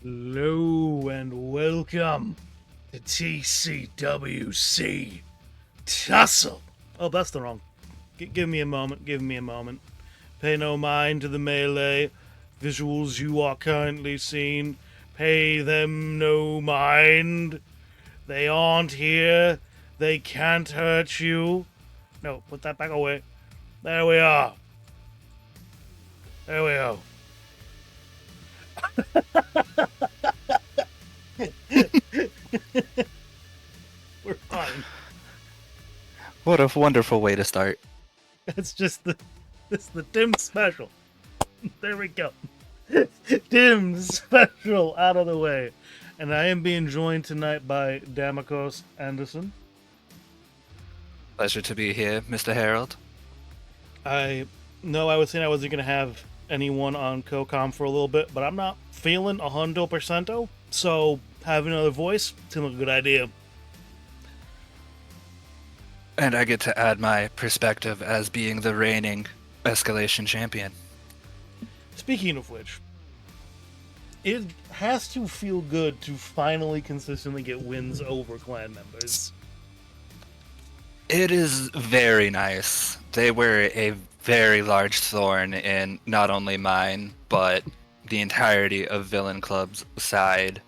Hello and welcome to TCWC Tussle. Oh, that's the wrong. Give me a moment. Give me a moment. Pay no mind to the melee visuals you are currently seeing. Pay them no mind. They aren't here. They can't hurt you. No, put that back away. There we are. There we go. We're fine. What a wonderful way to start. It's the Dim special. There we go. Dim special out of the way. And I am being joined tonight by Damikos Anderson. Pleasure to be here, Mr. Harold. I know I was saying I wasn't going to have anyone on CoCom for a little bit, but I'm not feeling 100%, so having another voice seems like a good idea. And I get to add my perspective as being the reigning escalation champion. Speaking of which, it has to feel good to finally consistently get wins over clan members. It is very nice. They were a very large thorn in not only mine, but the entirety of Villain Club's side.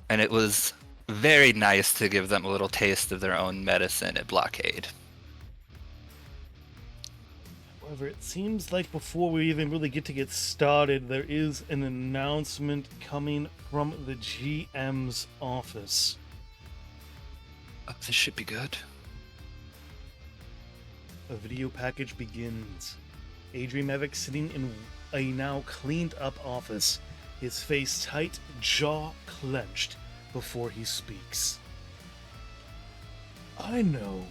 And it was very nice to give them a little taste of their own medicine at Blockade. However, it seems like before we even really get started, there is an announcement coming from the GM's office. This should be good. A video package begins. Adrian Mevick sitting in a now cleaned up office, his face tight, jaw clenched before he speaks. I know.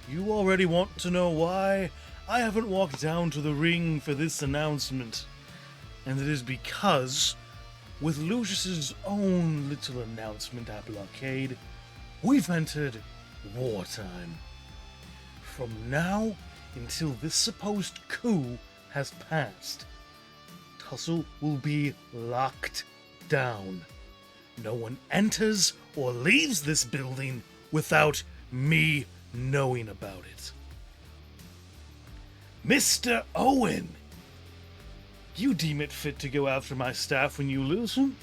You already want to know why I haven't walked down to the ring for this announcement. And it is because, with Lucius's own little announcement at Blockade, we've entered wartime. From now until this supposed coup has passed, Tussle will be locked down. No one enters or leaves this building without me knowing about it. Mr. Owen, you deem it fit to go after my staff when you lose them?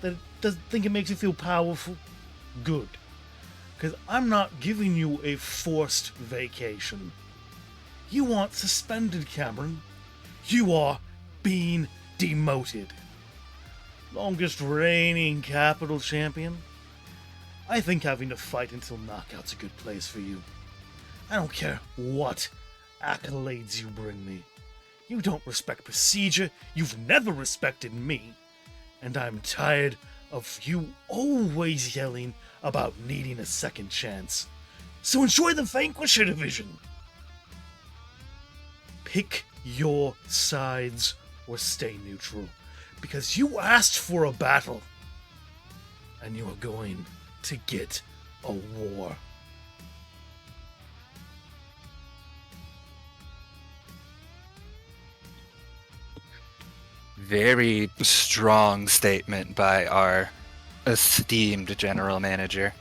That doesn't think it makes you feel powerful? Good. Because I'm not giving you a forced vacation. You aren't suspended, Cameron. You are being demoted. Longest reigning capital champion. I think having to fight until knockout's a good place for you. I don't care what accolades you bring me. You don't respect procedure, you've never respected me, and I'm tired of you always yelling about needing a second chance. So enjoy the Vanquisher division. Pick your sides or stay neutral, because you asked for a battle, and you are going to get a war. Very strong statement by our esteemed general manager.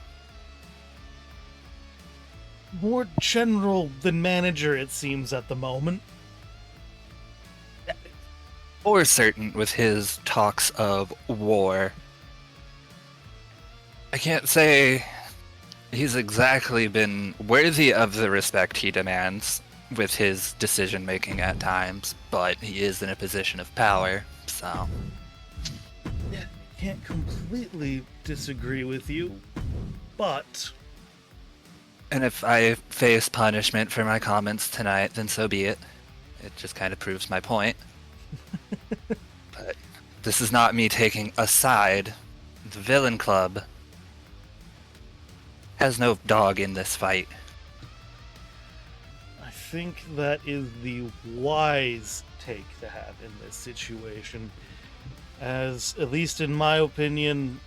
More general than manager, it seems, at the moment. For certain, with his talks of war, I can't say he's exactly been worthy of the respect he demands with his decision making at times, but he is in a position of power, so. Yeah, can't completely disagree with you, but. And if I face punishment for my comments tonight, then so be it. It just kind of proves my point. But this is not me taking a side. The Villain Club has no dog in this fight. I think that is the wise take to have in this situation. As, at least in my opinion,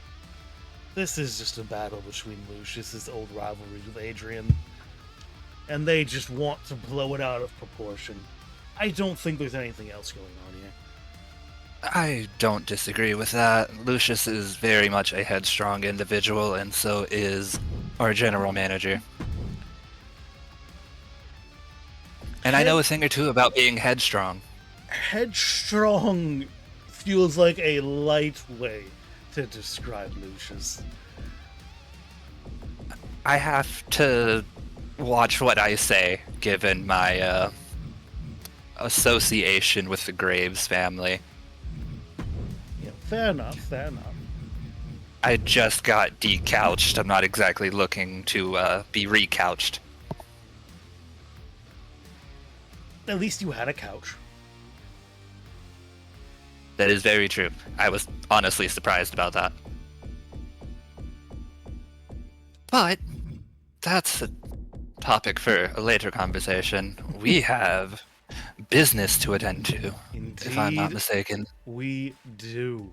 this is just a battle between Lucius's old rivalry with Adrian. And they just want to blow it out of proportion. I don't think there's anything else going on here. I don't disagree with that. Lucius is very much a headstrong individual, and so is our general manager. And I know a thing or two about being headstrong. Headstrong feels like a light way to describe Lucius. I have to watch what I say, given my association with the Graves family. Yeah, fair enough, fair enough. I just got decouched. I'm not exactly looking to be recouched. At least you had a couch. That is very true. I was honestly surprised about that. But that's a topic for a later conversation. We have business to attend to, if I'm not Indeed, mistaken. we do.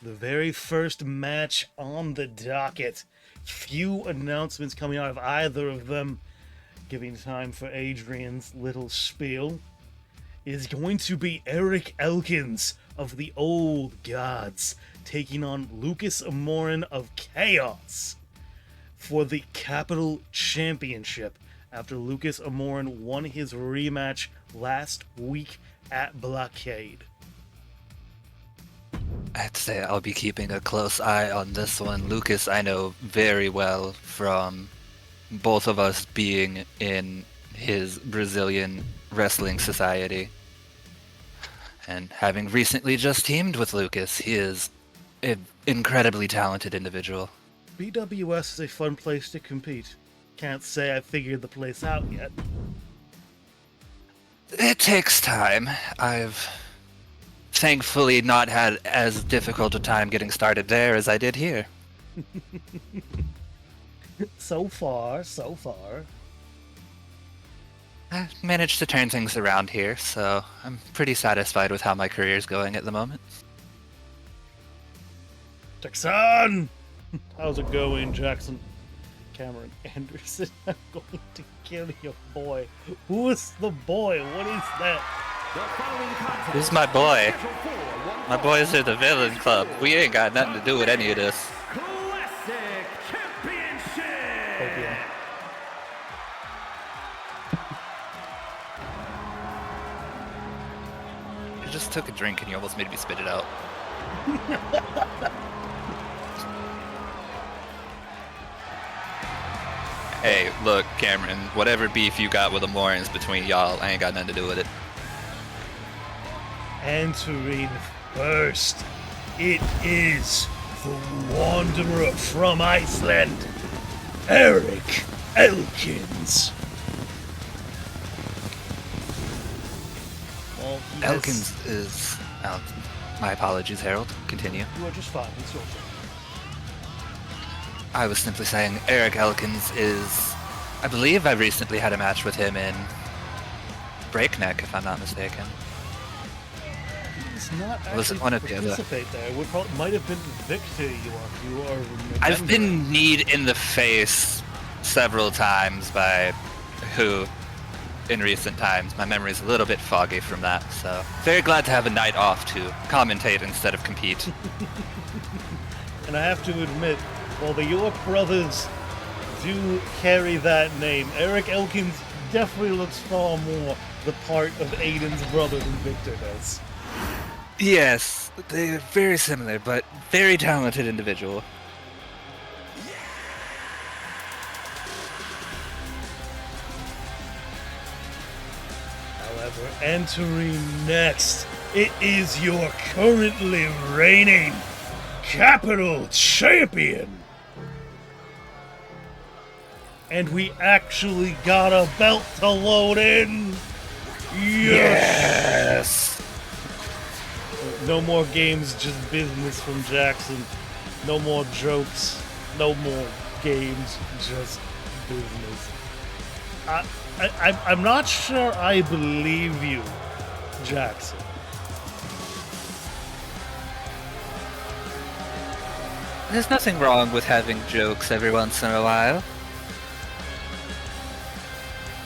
The very first match on the docket. Few announcements coming out of either of them, giving time for Adrian's little spiel, is going to be Eric Elkins of the Old Gods taking on Lucas Amorin of Chaos for the Capital Championship after Lucas Amorin won his rematch last week at Blockade. I'd say I'll be keeping a close eye on this one. Lucas, I know very well from both of us being in his Brazilian wrestling society. And having recently just teamed with Lucas, he is an incredibly talented individual. BWS is a fun place to compete. Can't say I figured the place out yet. It takes time. I've thankfully not had as difficult a time getting started there as I did here. So far, so far. I managed to turn things around here, so I'm pretty satisfied with how my career's going at the moment. Jackson! How's it going, Jackson? Cameron Anderson, I'm going to kill your boy. Who is the boy? What is that? Who's my boy? My boys are the Villain Club. We ain't got nothing to do with any of this. Classic Championship! Opium. You just took a drink and you almost made me spit it out. Hey, look, Cameron, whatever beef you got with the Morans between y'all, I ain't got nothing to do with it. Entering first, it is the Wanderer from Iceland, Eric Elkins. Well, Elkins is... Oh, my apologies, Harold. Continue. You are just fine. It's your turn. I was simply saying Eric Elkins is... I believe I recently had a match with him in Breakneck, if I'm not mistaken. He's not Was it actually one of the other? participate there. It might have been Victor you are I've remembering. been kneed in the face several times by who in recent times. My memory's a little bit foggy from that, so very glad to have a night off to commentate instead of compete. And I have to admit, while the York brothers do carry that name, Eric Elkins definitely looks far more the part of Aiden's brother than Victor does. Yes, they're very similar, but very talented individual. However, entering next, it is your currently reigning Capital Champion. And we actually got a belt to load in. Yes! No more games, just business from Jackson. No more jokes. No more games, just business. I'm not sure I believe you, Jackson. There's nothing wrong with having jokes every once in a while.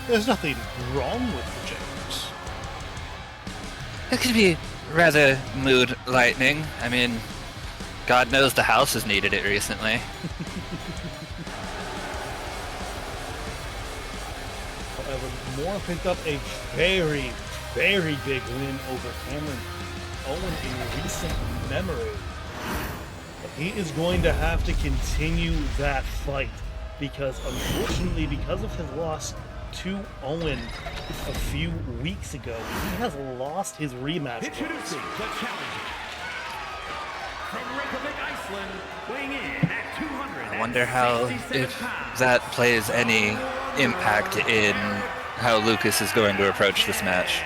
There's nothing wrong with the jokes. It could be rather mood lightening. I mean, God knows the house has needed it recently. However, Moore picked up a very, very big win over Cameron Owen in recent memory. But he is going to have to continue that fight because, unfortunately, because of his loss to Owen a few weeks ago, he has lost his rematch. Introducing the challenger from Reykjavik, Iceland, weighing in at 200. I wonder if that plays any impact in how Lucas is going to approach this match.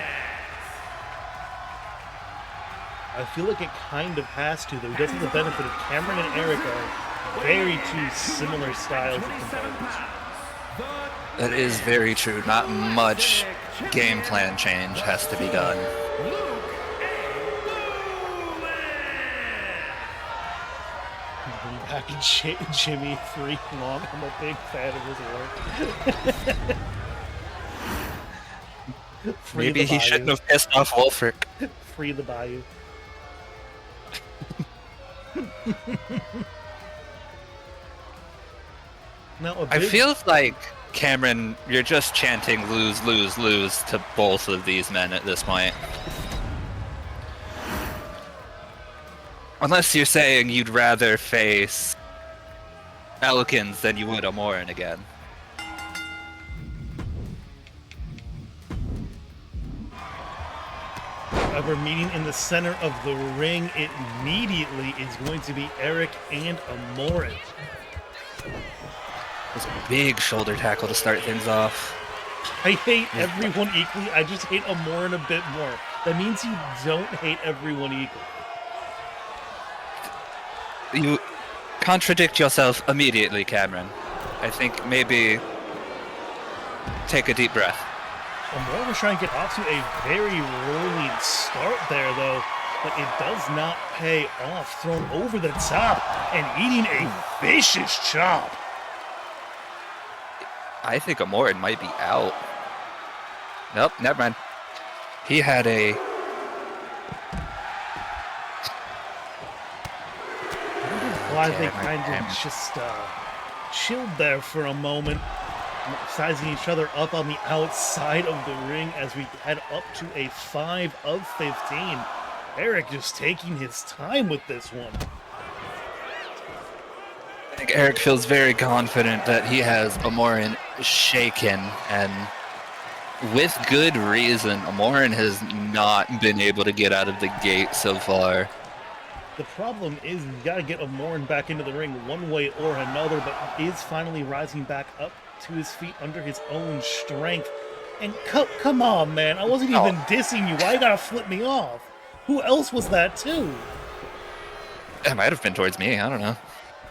I feel like it kind of has to, though. He does have the benefit of Cameron and Eric are very two similar styles of competitors. That is very true. Not much game plan change has to be done. Back in Jimmy 3 long. I'm a big fan of his work. Maybe he shouldn't have pissed off Wolfric. Free the Bayou. Now, I feel like, Cameron, you're just chanting lose, lose, lose to both of these men at this point. Unless you're saying you'd rather face Elkins than you would Amorin again. However, meeting in the center of the ring immediately is going to be Eric and Amorin. It's a big shoulder tackle to start things off. I hate everyone equally. I just hate Amorin a bit more. That means you don't hate everyone equally. You contradict yourself immediately, Cameron. I think maybe take a deep breath. Amorin was trying to get off to a very rolling start there, though, but it does not pay off. Thrown over the top and eating a vicious chop. I think Amorin might be out. Nope, never mind. He had a... Why they kind of just chilled there for a moment, sizing each other up on the outside of the ring as we head up to a 5 of 15. Eric just taking his time with this one. I think Eric feels very confident that he has Amorin shaken, and with good reason. Amorin has not been able to get out of the gate so far. The problem is you got to get Amorin back into the ring one way or another, but he is finally rising back up to his feet under his own strength. And come on, man. I wasn't even dissing you. Why you gotta flip me off? Who else was that too? It might have been towards me. I don't know.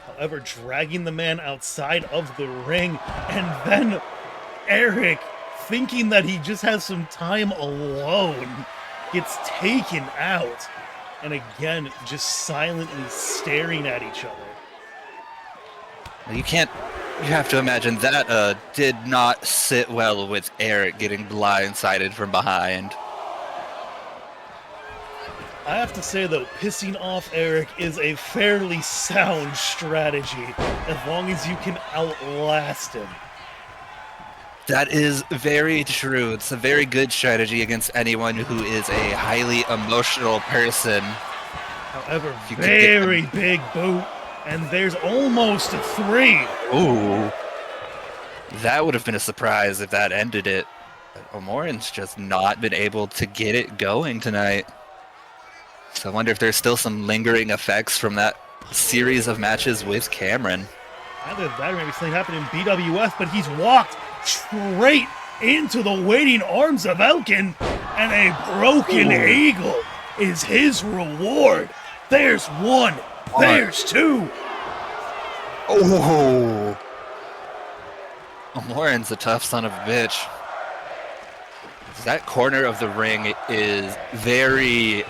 However, dragging the man outside of the ring, and then Eric, thinking that he just has some time alone, gets taken out. And again, just silently staring at each other. You can't... You have to imagine that did not sit well with Eric getting blindsided from behind. I have to say, though, pissing off Eric is a fairly sound strategy, as long as you can outlast him. That is very true. It's a very good strategy against anyone who is a highly emotional person. However, very big boot, and there's almost a 3. Ooh. That would have been a surprise if that ended it. But Amorin's just not been able to get it going tonight. So I wonder if there's still some lingering effects from that series of matches with Cameron. Either that or maybe something happened in BWF, but he's walked straight into the waiting arms of Elkin, and a broken eagle is his reward. There's 1. There's 2. Oh! Amorin's a tough son of a bitch. That corner of the ring is very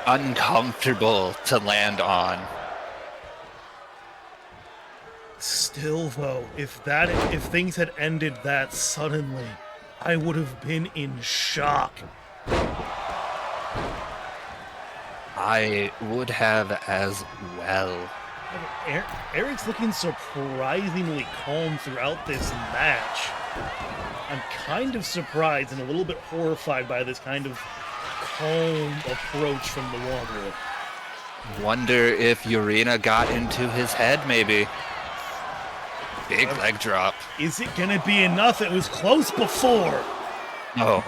uncomfortable to land on. Still, though, if things had ended that suddenly, I would have been in shock. I would have as well. Eric's looking surprisingly calm throughout this match. I'm kind of surprised and a little bit horrified by this kind of calm approach from the Wanderer. Wonder if Urena got into his head, maybe. Big leg drop. Is it gonna be enough? It was close before. Oh.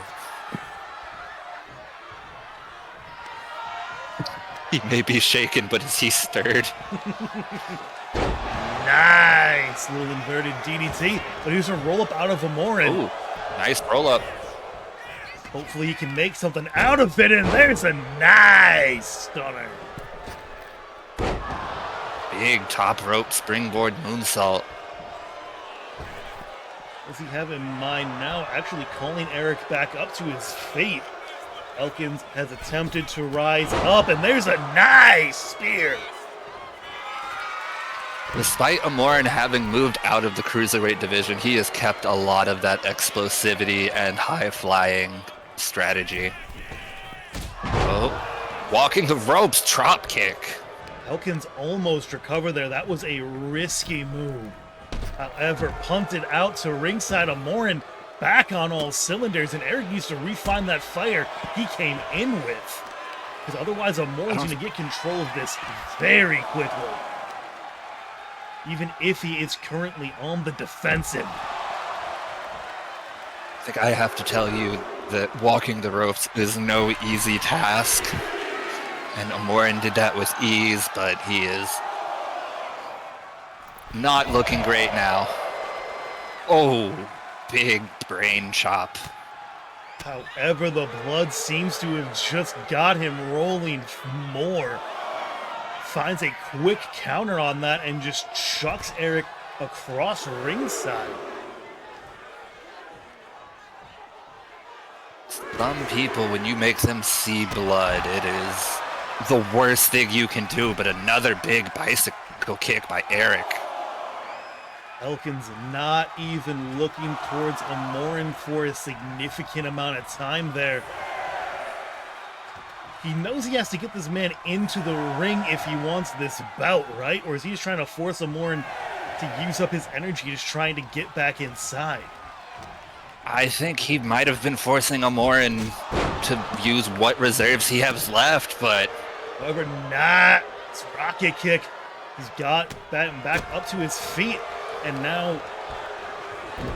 He may be shaken, but is he stirred? Nice little inverted DDT, but here's a roll up out of Amorin. Ooh, nice roll up. Hopefully he can make something out of it, and there's a nice stunner. Big top rope springboard moonsault. What does he have in mind now? Actually calling Eric back up to his feet. Elkins has attempted to rise up, and there's a nice spear. Despite Amorin having moved out of the cruiserweight division, he has kept a lot of that explosivity and high-flying strategy. Oh, walking the ropes, drop kick. Elkins almost recovered there. That was a risky move. However, punted out to ringside. Amorin back on all cylinders, and Eric needs to refine that fire he came in with. Because otherwise, Amorin's going to get control of this very quickly. Even if he is currently on the defensive. I think I have to tell you that walking the ropes is no easy task. And Amorin did that with ease, but he is not looking great now. Oh, big brain chop. However, the blood seems to have just got him rolling more. Finds a quick counter on that and just chucks Eric across ringside. Some people, when you make them see blood, it is the worst thing you can do, but another big bicycle kick by Eric. Elkins not even looking towards Amorin for a significant amount of time there. He knows he has to get this man into the ring if he wants this bout, right? Or is he just trying to force Amorin to use up his energy, just trying to get back inside? I think he might have been forcing Amorin to use what reserves he has left, but... However, not. It's rocket kick. He's got that back up to his feet. And now,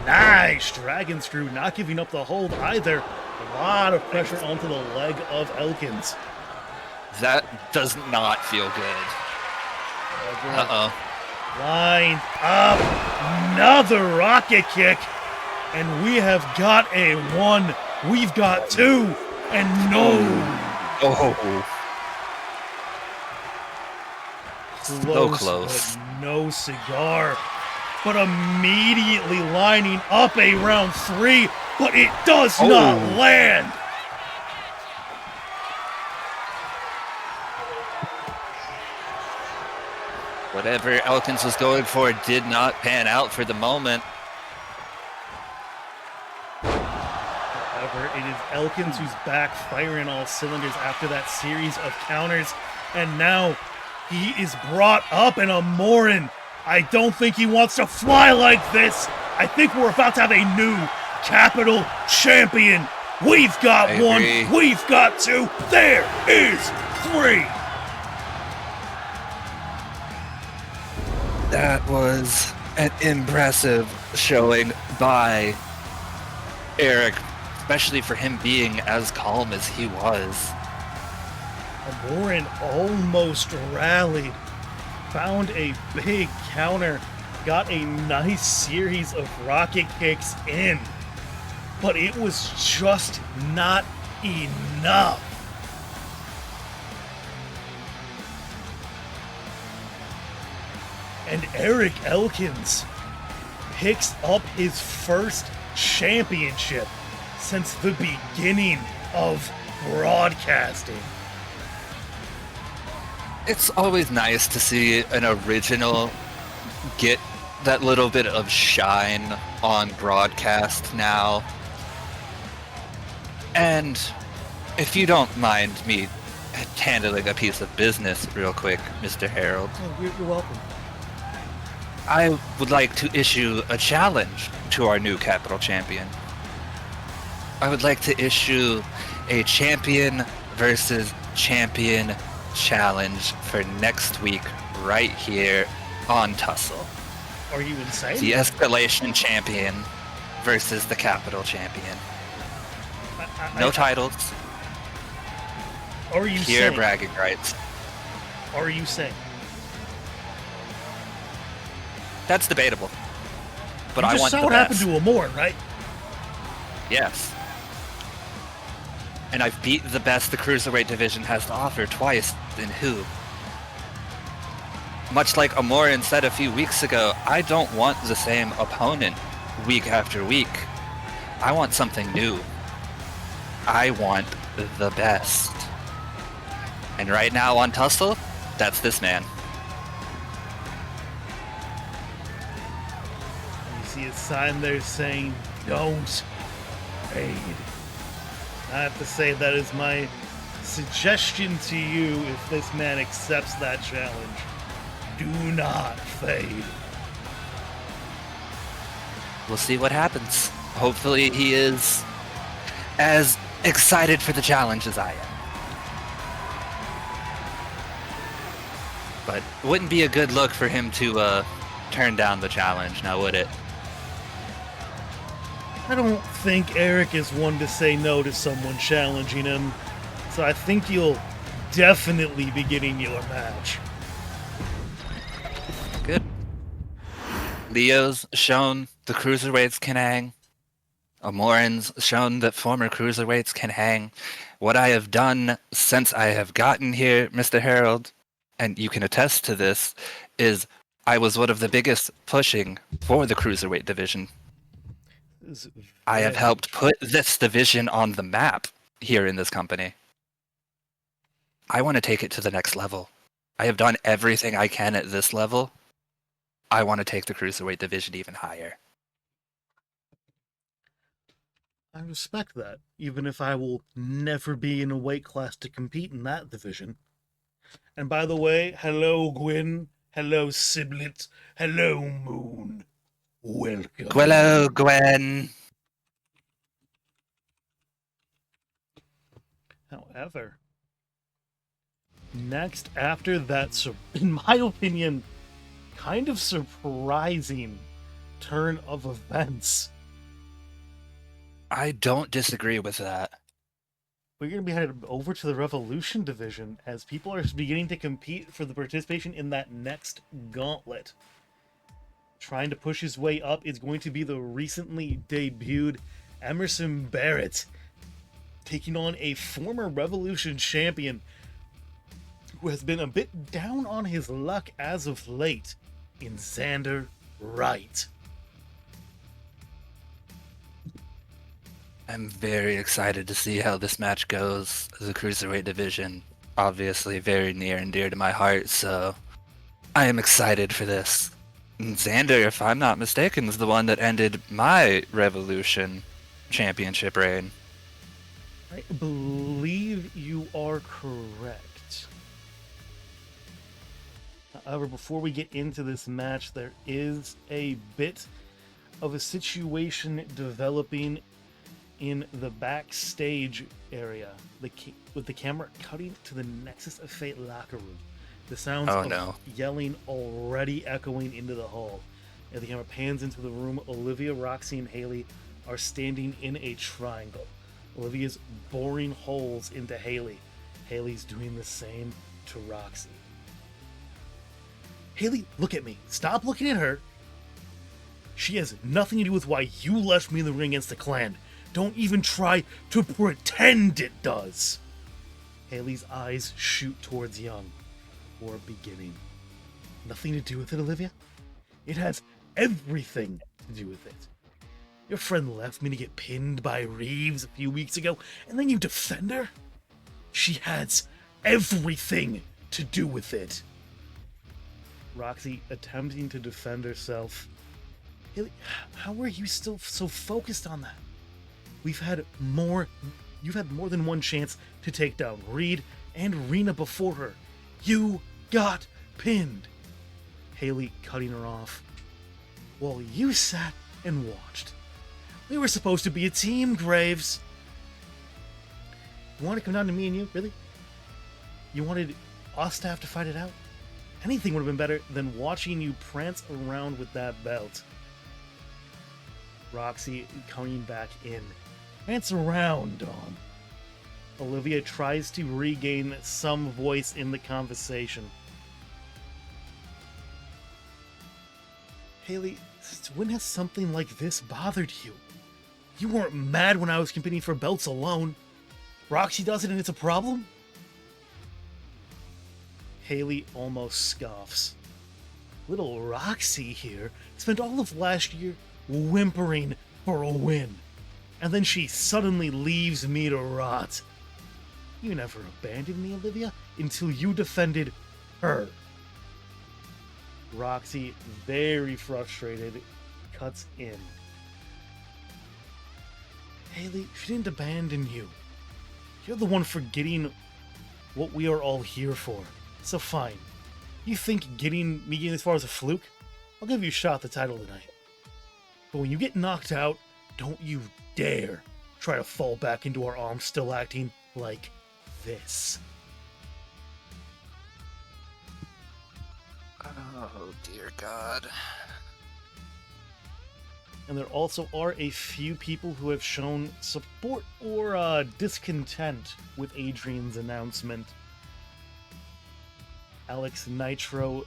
nice dragon screw, not giving up the hold either. A lot of pressure onto the leg of Elkins. That does not feel good. Uh-oh. Lined up, another rocket kick. And we have got a 1, we've got 2, and no. Oh. So close. But no cigar. But immediately lining up a round 3, but it does not land. Whatever Elkins was going for did not pan out for the moment. However, it is Elkins who's back firing all cylinders after that series of counters. And now he is brought up, and Amorin, I don't think he wants to fly like this. I think we're about to have a new Capital Champion. We've got 1, we've got 2, there is 3. That was an impressive showing by Eric, especially for him being as calm as he was. Amorin almost rallied, found a big counter, got a nice series of rocket kicks in, but it was just not enough. And Eric Elkins picks up his first championship since the beginning of broadcasting. It's always nice to see an original get that little bit of shine on broadcast now. And if you don't mind me handling a piece of business real quick, Mr. Harold. Oh, you're welcome. I would like to issue a challenge to our new capital champion. I would like to issue a champion versus champion challenge for next week right here on Tussle. Are you insane? The escalation champion versus the capital champion. No titles, Are you pure saying? bragging rights. Are you saying? That's debatable. But You I just want saw the what happened best. to Amor, right? Yes. And I've beat the best the Cruiserweight division has to offer twice in Who. Much like Amorin said a few weeks ago, I don't want the same opponent week after week. I want something new. I want the best. And right now on Tussle, that's this man. You see a sign there saying, "Don't fade." I have to say that is my suggestion to you if this man accepts that challenge. Do not fade. We'll see what happens. Hopefully he is as excited for the challenge as I am. But it wouldn't be a good look for him to turn down the challenge, now would it? I don't think Eric is one to say no to someone challenging him, so I think you'll definitely be getting your match. Good. Leo's shown the cruiserweights can hang. Amorin's shown that former cruiserweights can hang. What I have done since I have gotten here, Mr. Harold, and you can attest to this, is I was one of the biggest pushing for the cruiserweight division. I have helped put this division on the map here in this company. I want to take it to the next level. I have done everything I can at this level. I want to take the cruiserweight division even higher. I respect that, even if I will never be in a weight class to compete in that division. And by the way, hello Gwyn, hello Siblet, hello Moon. Welcome. Hello, Gwen. However, next after that, in my opinion, kind of surprising turn of events, I don't disagree with that. we're going to be headed over to the Revolution division as people are beginning to compete for the participation in that next gauntlet. Trying to push his way up is going to be the recently debuted Emerson Barrett, taking on a former Revolution champion who has been a bit down on his luck as of late in Xander Wright. I'm very excited to see how this match goes. The Cruiserweight division, obviously very near and dear to my heart, so I am excited for this. And Xander, if I'm not mistaken, is the one that ended my Revolution championship reign. I believe you are correct. However, before we get into this match, there is a bit of a situation developing in the backstage area, with the camera cutting to the Nexus of Fate locker room. The sounds of yelling already echoing into the hall. As the camera pans into the room, Olivia, Roxy, and Haley are standing in a triangle. Olivia's boring holes into Haley. Haley's doing the same to Roxy. Haley, look at me. Stop looking at her. She has nothing to do with why you left me in the ring against the clan. Don't even try to pretend it does. Haley's eyes shoot towards Young. Or beginning. Nothing to do with it, Olivia? It has everything to do with it. Your friend left me to get pinned by Reeves a few weeks ago, and then you defend her? She has everything to do with it. Roxy attempting to defend herself. Haley, how are you still so focused on that? You've had more than one chance to take down Reed, and Rena before her. You got pinned. Haley cutting her off. While you sat and watched. We were supposed to be a team, Graves. You want to come down to me and you? Really? You wanted us to have to fight it out? Anything would have been better than watching you prance around with that belt. Roxy coming back in. Prance around, Dawn. Olivia tries to regain some voice in the conversation. Haley, since when has something like this bothered you? You weren't mad when I was competing for belts alone. Roxy does it and it's a problem? Haley almost scoffs. Little Roxy here spent all of last year whimpering for a win. And then she suddenly leaves me to rot. You never abandoned me, Olivia, until you defended her. Roxy, very frustrated, cuts in. Haley, she didn't abandon you. You're the one forgetting what we are all here for. So fine. You think getting me as far as a fluke? I'll give you a shot at the title tonight. But when you get knocked out, don't you dare try to fall back into our arms still acting like this. Oh, dear God. And there also are a few people who have shown support or discontent with Adrian's announcement. Alex Nitro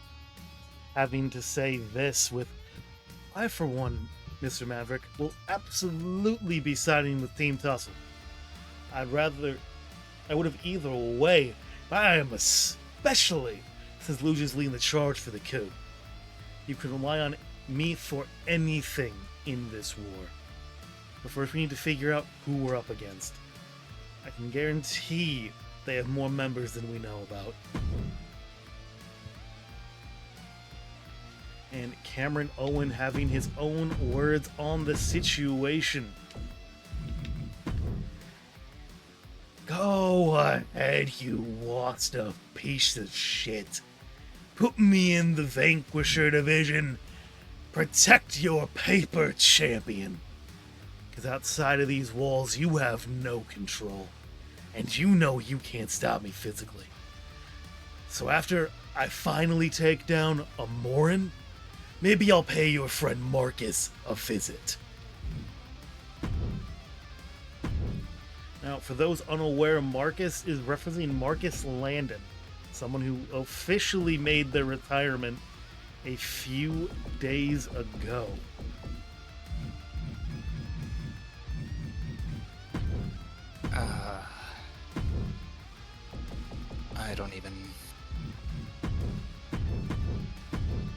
having to say this with, I for one, Mr. Maverick, will absolutely be signing with Team Tussle. I would have either way, but I am especially, since Lucia's leading the charge for the coup. You can rely on me for anything in this war. But first we need to figure out who we're up against. I can guarantee they have more members than we know about. And Cameron Owen having his own words on the situation. Go ahead, you wasp of piece of shit. Put me in the Vanquisher division. Protect your paper, champion. Because outside of these walls, you have no control. And you know you can't stop me physically. So after I finally take down a Morin, maybe I'll pay your friend Marcus a visit. Now, for those unaware, Marcus is referencing Marcus Landon, someone who officially made their retirement a few days ago. I don't even...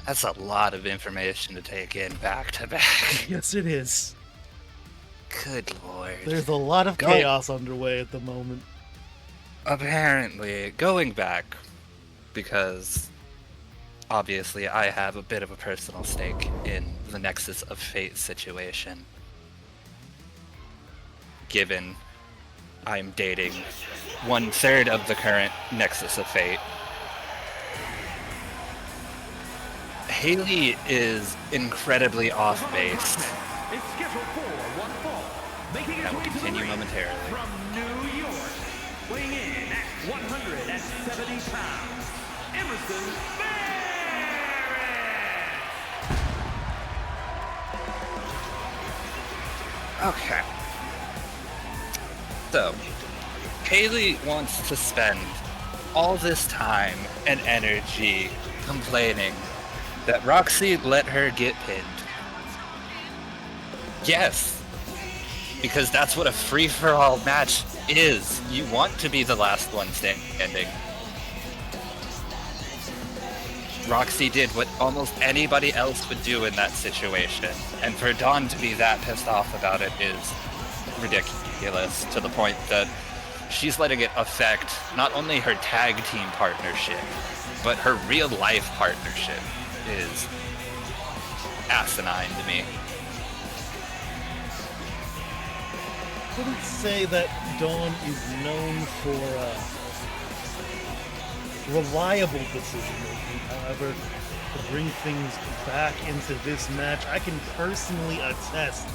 That's a lot of information to take in back to back. Yes, it is. Good lord. There's a lot of chaos underway at the moment. Apparently, going back, because obviously I have a bit of a personal stake in the Nexus of Fate situation, given I'm dating 1/3 of the current Nexus of Fate. Haley is incredibly off base. It's scheduled for one fall. Making his That will way to the continue ring momentarily. from New York, weighing in at 170 pounds, Emerson Barrett! Okay. So, Haley wants to spend all this time and energy complaining that Roxy let her get pinned. Yes, because that's what a free-for-all match is. You want to be the last one standing. Roxy did what almost anybody else would do in that situation, and for Dawn to be that pissed off about it is ridiculous, to the point that she's letting it affect not only her tag team partnership, but her real-life partnership is asinine to me. I wouldn't say that Dawn is known for reliable decision making. However, to bring things back into this match, I can personally attest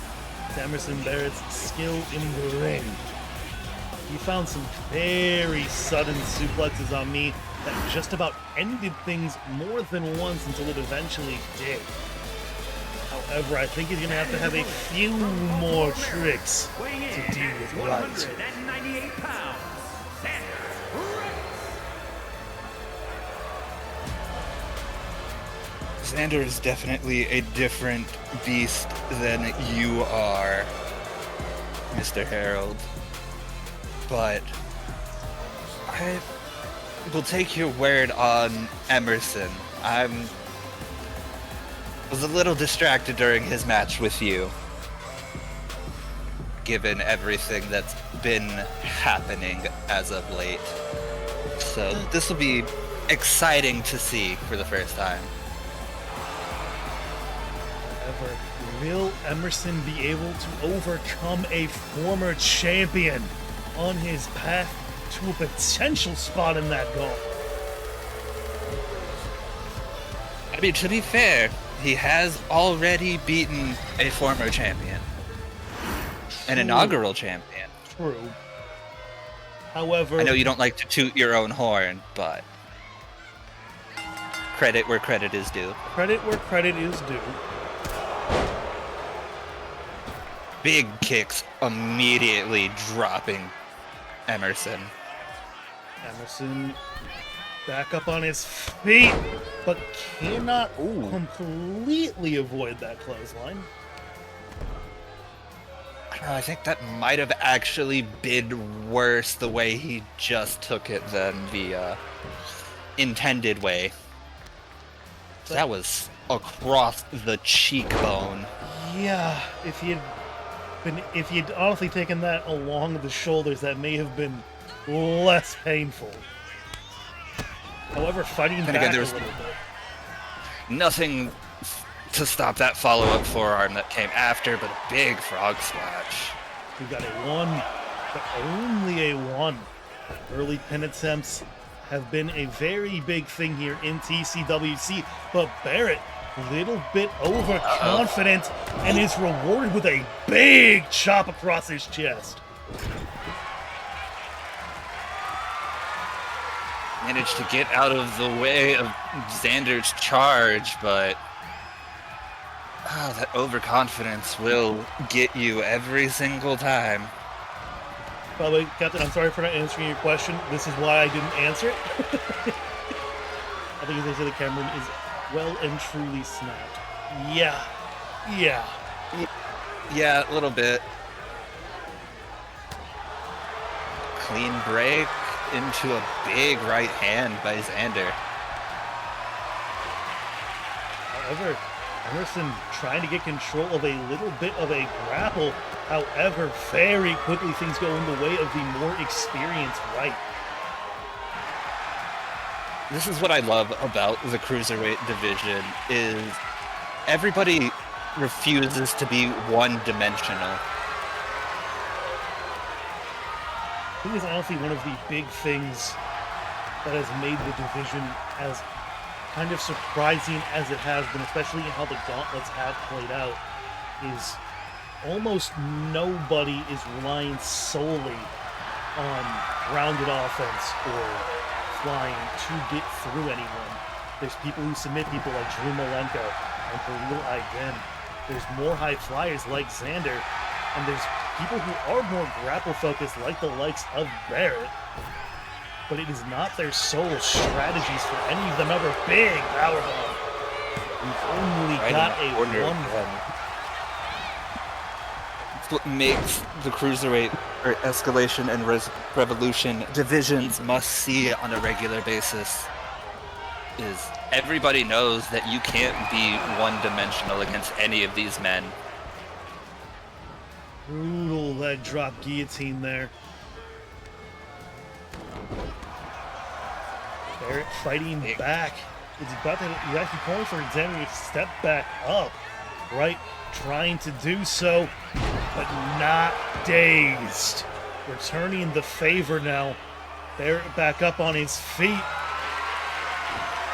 to Emerson Barrett's skill in the ring. He found some very sudden suplexes on me that just about ended things more than once until it eventually did. However, I think he's going to have a few more tricks to deal with right. 198 pounds, Xander is definitely a different beast than you are, Mr. Harold. But I will take your word on Emerson. I was a little distracted during his match with you, given everything that's been happening as of late. So this will be exciting to see for the first time. However, will Emerson be able to overcome a former champion on his path to a potential spot in that goal? I mean, to be fair, he has already beaten a former champion. An inaugural champion. True. However, I know you don't like to toot your own horn, but credit where credit is due. credit where credit is due. Big kicks immediately dropping Emerson. Emerson back up on his feet, but cannot completely avoid that clothesline. I don't know, I think that might have actually been worse the way he just took it than the intended way. That was across the cheekbone. Yeah, if he had honestly taken that along the shoulders, that may have been less painful. However, fighting back there a was little bit. nothing to stop that follow-up forearm that came after, but a big frog splash. We got a 1, but only a 1. Early pin attempts have been a very big thing here in TCWC, but Barrett, a little bit overconfident, and is rewarded with a big chop across his chest. Managed to get out of the way of Xander's charge, but that overconfidence will get you every single time. By the way, Captain, I'm sorry for not answering your question. This is why I didn't answer it. I think as they say, the camera is well and truly snapped. Yeah. Yeah, a little bit. Clean break into a big right hand by Xander. However, Emerson trying to get control of a little bit of a grapple. However, very quickly things go in the way of the more experienced right. This is what I love about the cruiserweight division is everybody refuses to be one-dimensional. I think it's honestly one of the big things that has made the division as kind of surprising as it has been, especially in how the gauntlets have played out, is almost nobody is relying solely on grounded offense or flying to get through anyone. There's people who submit people like Drew Malenko and Khalil Aiden. There's more high flyers like Xander, and there's people who are more grapple focused like the likes of Barrett, but it is not their sole strategies for any of them ever. Big powerbomb. We've only got a 1. It's what makes the cruiserweight or escalation and revolution divisions must see on a regular basis is everybody knows that you can't be one-dimensional against any of these men. Brutal leg drop guillotine there. Barrett fighting back. He's actually calling for Xander to step back up. Right, trying to do so, but not dazed. Returning the favor now. Barrett back up on his feet.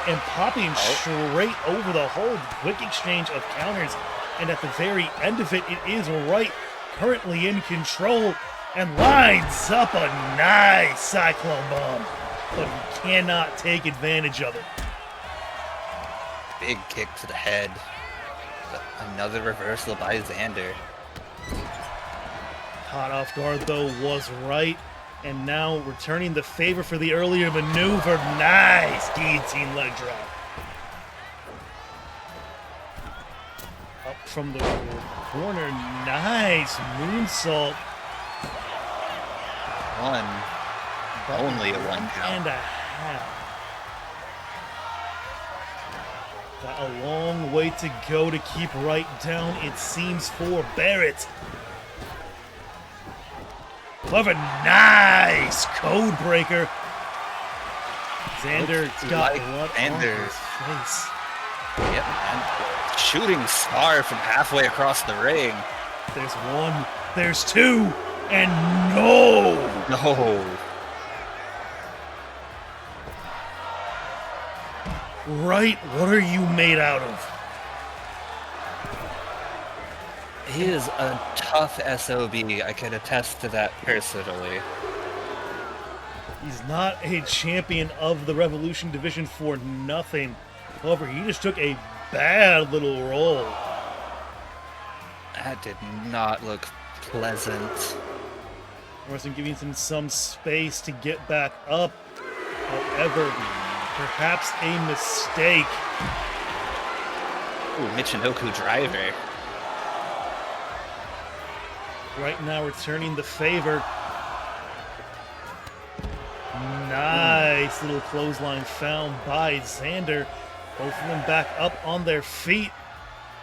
and popping straight over the whole quick exchange of counters. And at the very end of it, it is Wright currently in control and lines up a nice Cyclone Bomb, but he cannot take advantage of it. Big kick to the head. Another reversal by Xander. Caught off guard, though, was Wright. And now returning the favor for the earlier maneuver. Nice guillotine leg drop. Up from the corner. Nice moonsault. Only a one count. And a half. Got a long way to go to keep Wright down, it seems, for Barrett. Clever, nice code breaker. Xander's got blood on his face. Yep, and shooting star from halfway across the ring. There's one, there's two, and no! No. Right, what are you made out of? He is a tough SOB. I can attest to that personally. He's not a champion of the Revolution division for nothing. However, he just took a bad little roll. That did not look pleasant. Morrison giving him some space to get back up. However, perhaps a mistake. Ooh, Michinoku driver. Right now returning the favor. Nice little clothesline found by Xander. Both of them back up on their feet.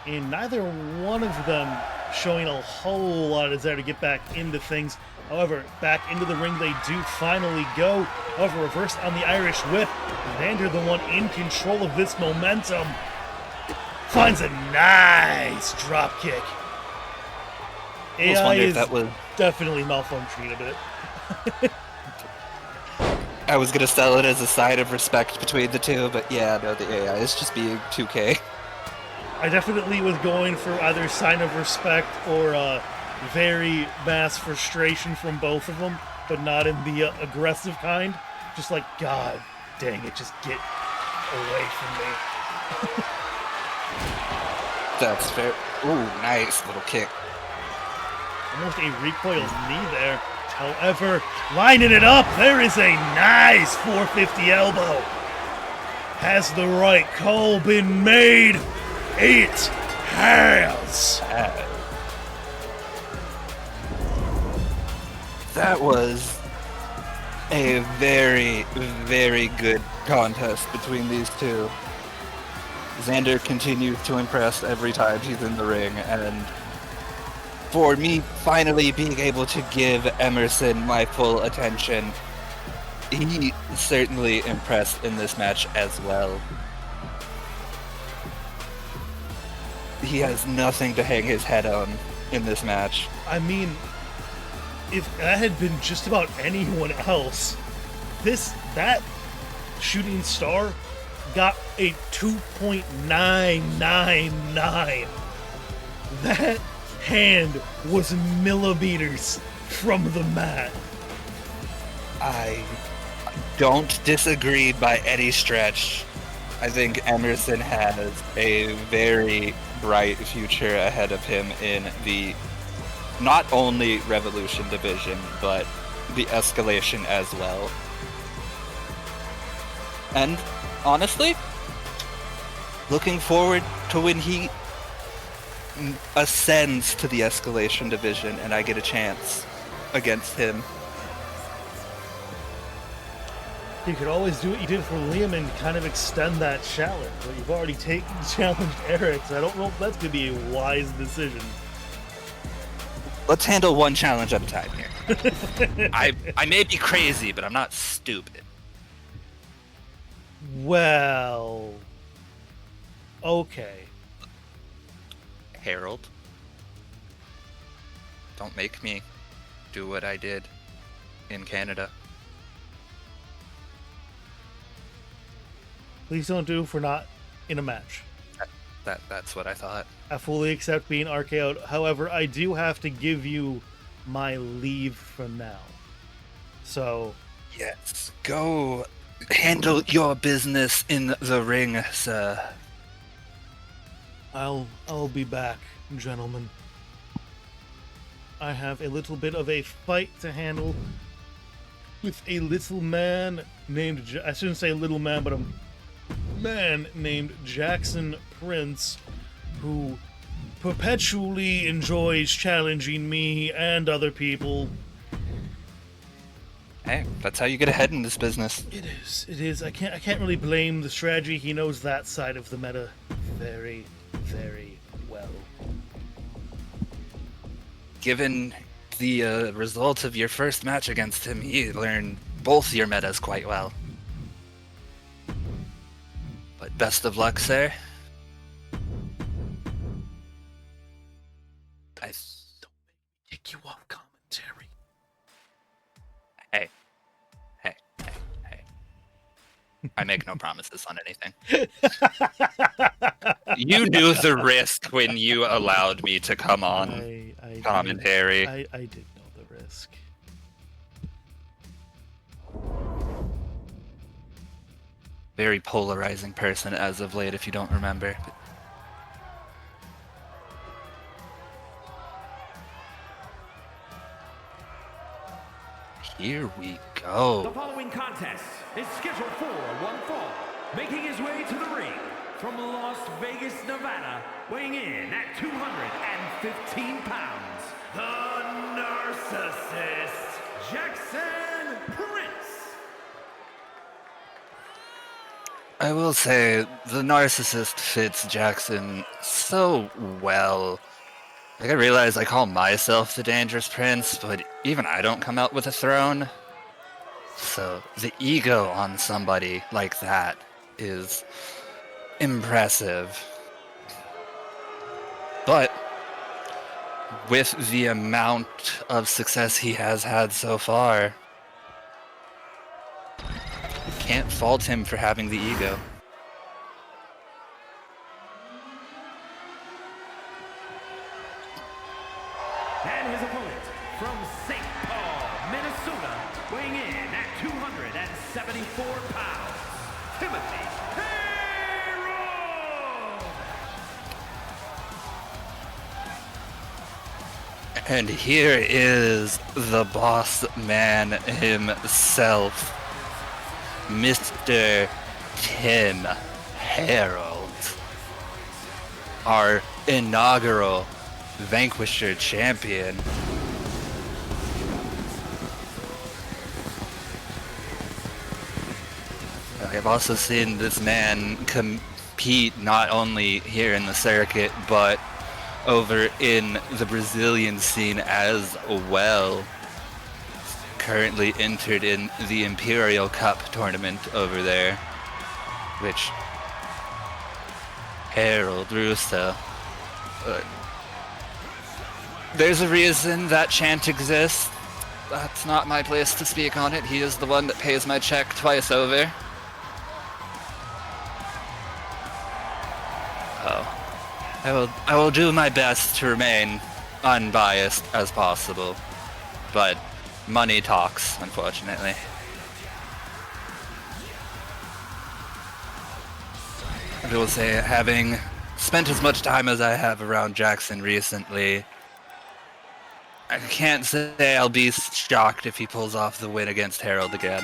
And neither one of them showing a whole lot of desire to get back into things. However, back into the ring they do finally go. However, reversed on the Irish whip. Xander, the one in control of this momentum, finds a nice drop kick. AI is definitely malfunctioning a bit. I was gonna sell it as a sign of respect between the two, but yeah, no, the AI is just being 2K. I definitely was going for either sign of respect or very mass frustration from both of them, but not in the aggressive kind. Just like, God dang it, just get away from me. That's fair. Ooh, nice little kick. Almost a recoil knee there. However, lining it up, there is a nice 450 elbow. Has the right call been made? It has. That was a very, very good contest between these two. Xander continues to impress every time he's in the ring, and for me finally being able to give Emerson my full attention, he certainly impressed in this match as well. He has nothing to hang his head on in this match. I mean, if that had been just about anyone else, that shooting star got a 2.999. That hand was millimeters from the mat. I don't disagree by any stretch. I think Emerson has a very bright future ahead of him in the not only Revolution division, but the Escalation as well. And honestly, looking forward to when he ascends to the Escalation division and I get a chance against him. You could always do what you did for Liam and kind of extend that challenge, but you've already challenged Eric, so I don't know if that's going to be a wise decision. Let's handle one challenge at a time here. I may be crazy, but I'm not stupid. Well, okay. Harold, don't make me do what I did in Canada. Please don't do if we're not in a match. That's what I thought. I fully accept being RKO'd. However, I do have to give you my leave for now. So, Yes, go handle your business in the ring, sir. I'll be back, gentlemen. I have a little bit of a fight to handle with a little man named I shouldn't say little man, but a man named Jackson Prince, who perpetually enjoys challenging me and other people. Hey, that's how you get ahead in this business. It is. I can't really blame the strategy. He knows that side of the meta very, very well. Given the result of your first match against him, he learned both your metas quite well. But best of luck, sir. I Don't kick you off commentary. Hey. I make no promises on anything. You knew the risk when you allowed me to come on commentary. I did know the risk. Very polarizing person as of late, if you don't remember. Here we The go. following contest is scheduled for one fall. Making his way to the ring from Las Vegas, Nevada, weighing in at 215 pounds, the Narcissist, Jackson Prince. I will say, the narcissist fits Jackson so well. Like, I realize I call myself the Dangerous Prince, but even I don't come out with a throne. So, the ego on somebody like that is impressive. But, with the amount of success he has had so far, can't fault him for having the ego. And his opponent from St. Paul, Minnesota, weighing in at 274 pounds, Timothy Harold. And here is the boss man himself, Mr. Tim Harold, our inaugural Vanquisher champion. I've also seen this man compete not only here in the circuit, but over in the Brazilian scene as well. Currently entered in the Imperial Cup tournament over there, which Harold Russo. There's a reason that chant exists. That's not my place to speak on it. He is the one that pays my check twice over. I will do my best to remain unbiased as possible, but money talks, unfortunately. I will say, having spent as much time as I have around Jackson recently, I can't say I'll be shocked if he pulls off the win against Harold again.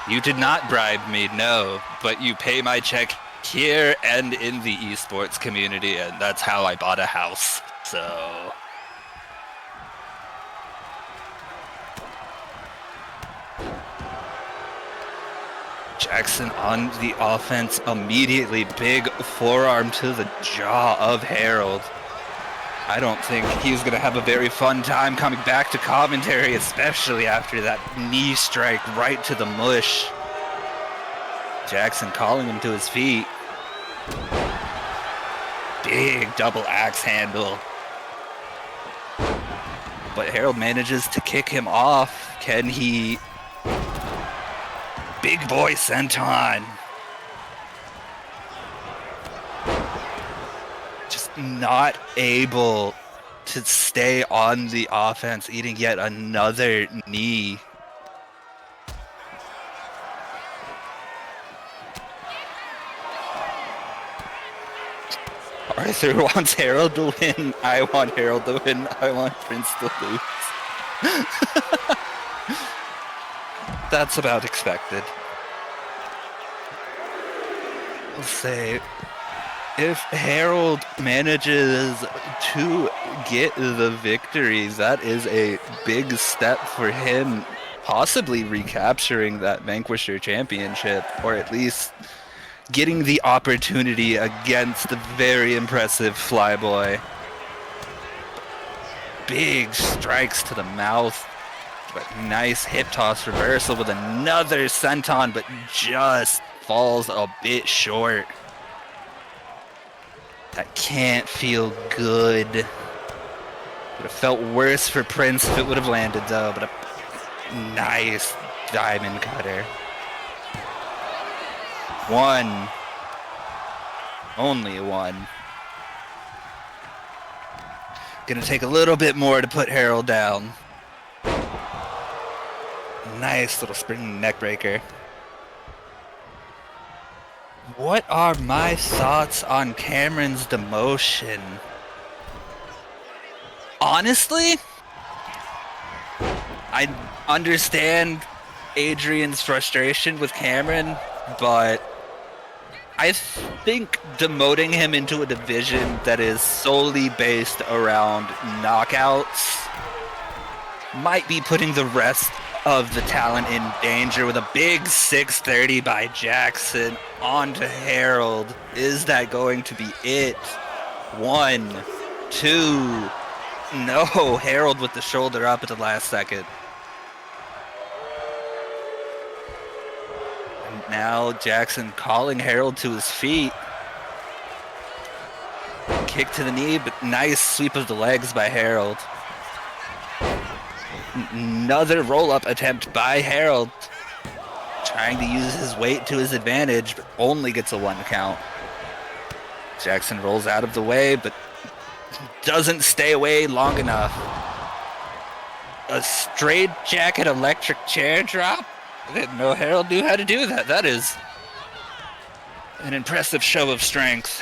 You did not bribe me, no, but you pay my check here and in the esports community, and that's how I bought a house, so... Jackson on the offense immediately, big forearm to the jaw of Harold. I don't think he's going to have a very fun time coming back to commentary, especially after that knee strike right to the mush. Jackson calling him to his feet. Big double axe handle. But Harold manages to kick him off. Can he... big boy senton. Just not able to stay on the offense, eating yet another knee. Arthur wants Harold to win. I want Harold to win. I want Prince to lose. That's about expected. I'll say, if Harold manages to get the victory, that is a big step for him, possibly recapturing that Vanquisher Championship, or at least getting the opportunity against the very impressive Flyboy. Big strikes to the mouth, but nice hip toss reversal with another senton, but just falls a bit short. That can't feel good. Would have felt worse for Prince if it would have landed though, but a nice diamond cutter. One. Only one. Gonna take a little bit more to put Harold down. Nice little spring neck breaker. What are my thoughts on Cameron's demotion? Honestly, I understand Adrian's frustration with Cameron, but I think demoting him into a division that is solely based around knockouts might be putting the rest of the talent in danger. With a big 630 by Jackson onto Harold. Is that going to be it? 1, 2. No, Harold with the shoulder up at the last second. And now Jackson calling Harold to his feet. Kick to the knee, but nice sweep of the legs by Harold. Another roll-up attempt by Harold. Trying to use his weight to his advantage, but only gets a 1 count. Jackson rolls out of the way, but doesn't stay away long enough. A straight jacket electric chair drop? I didn't know Harold knew how to do that. That is an impressive show of strength.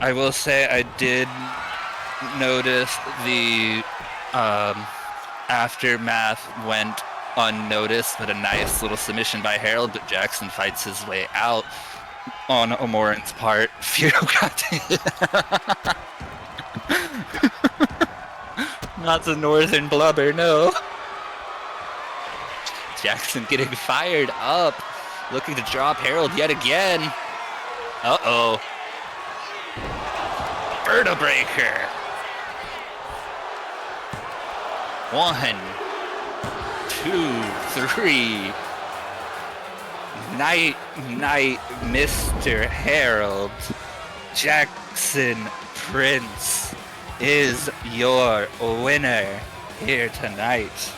I will say I did notice the aftermath went unnoticed, but a nice little submission by Harold, but Jackson fights his way out on Omoran's part. Firo got Not the northern blubber, no. Jackson getting fired up, looking to drop Harold yet again. Uh-oh. Vertebreaker. 1, 2, 3. Night, Mr. Harold. Jackson Prince is your winner here tonight.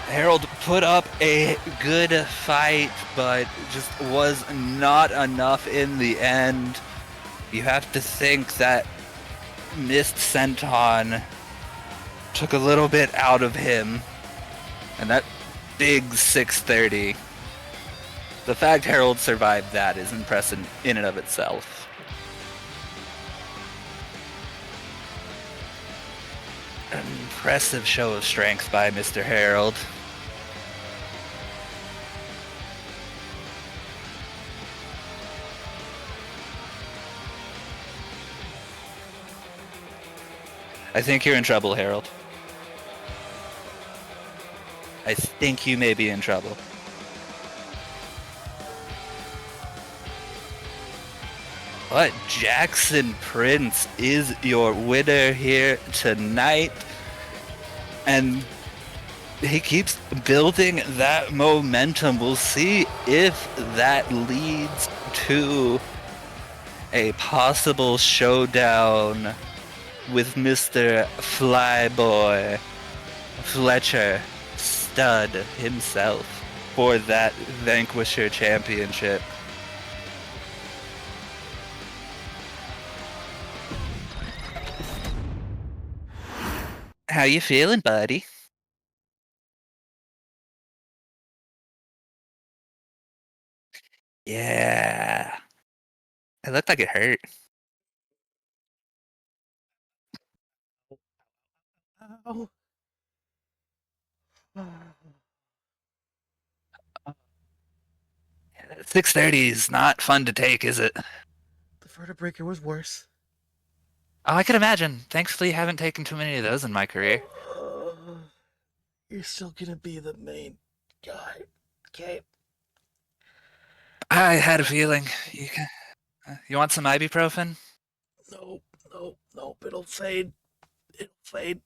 Harold put up a good fight, but just was not enough in the end. You have to think that missed senton took a little bit out of him, and that big 630. The fact Harold survived that is impressive in and of itself. An impressive show of strength by Mr. Harold. I think you're in trouble, Harold. I think you may be in trouble. But Jackson Prince is your winner here tonight. And he keeps building that momentum. We'll see if that leads to a possible showdown with Mr. Flyboy Fletcher Stud himself for that Vanquisher Championship. How you feeling, buddy? Yeah. It looked like it hurt. Ow. 630 is not fun to take, is it? The vertebraker was worse. Oh, I could imagine. Thankfully, I haven't taken too many of those in my career. You're still gonna be the main guy, okay? I had a feeling. You want some ibuprofen? Nope, nope, nope. It'll fade. It'll fade.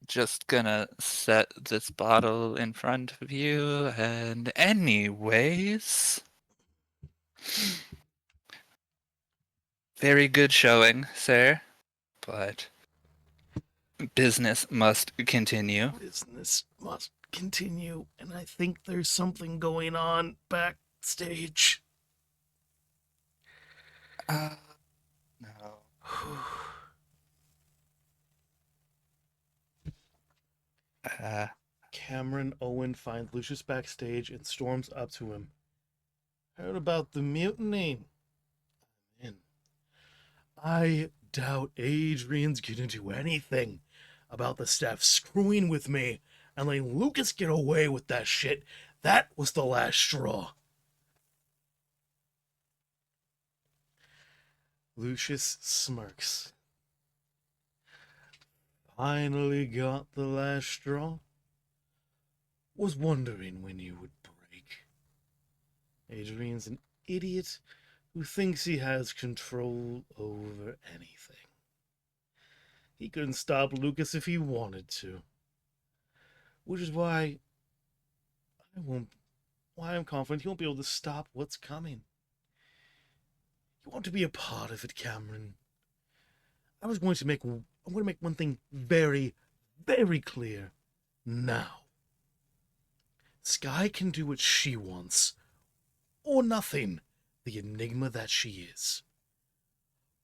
Just gonna set this bottle in front of you, and anyways... Very good showing, sir, but business must continue. Business must continue, and I think there's something going on backstage. No. Cameron Owen finds Lucius backstage and storms up to him. Heard about the mutiny? I'm in. I doubt Adrian's gonna do anything about the staff screwing with me and letting Lucas get away with that shit. That was the last straw. Lucius smirks. Finally got the last straw. Was wondering when you would break. Adrian's an idiot who thinks he has control over anything. He couldn't stop Lucas if he wanted to. Which is why I'm confident he won't be able to stop what's coming. You want to be a part of it, Cameron. I'm going to make one thing very, very clear now. Sky can do what she wants, or nothing, the enigma that she is.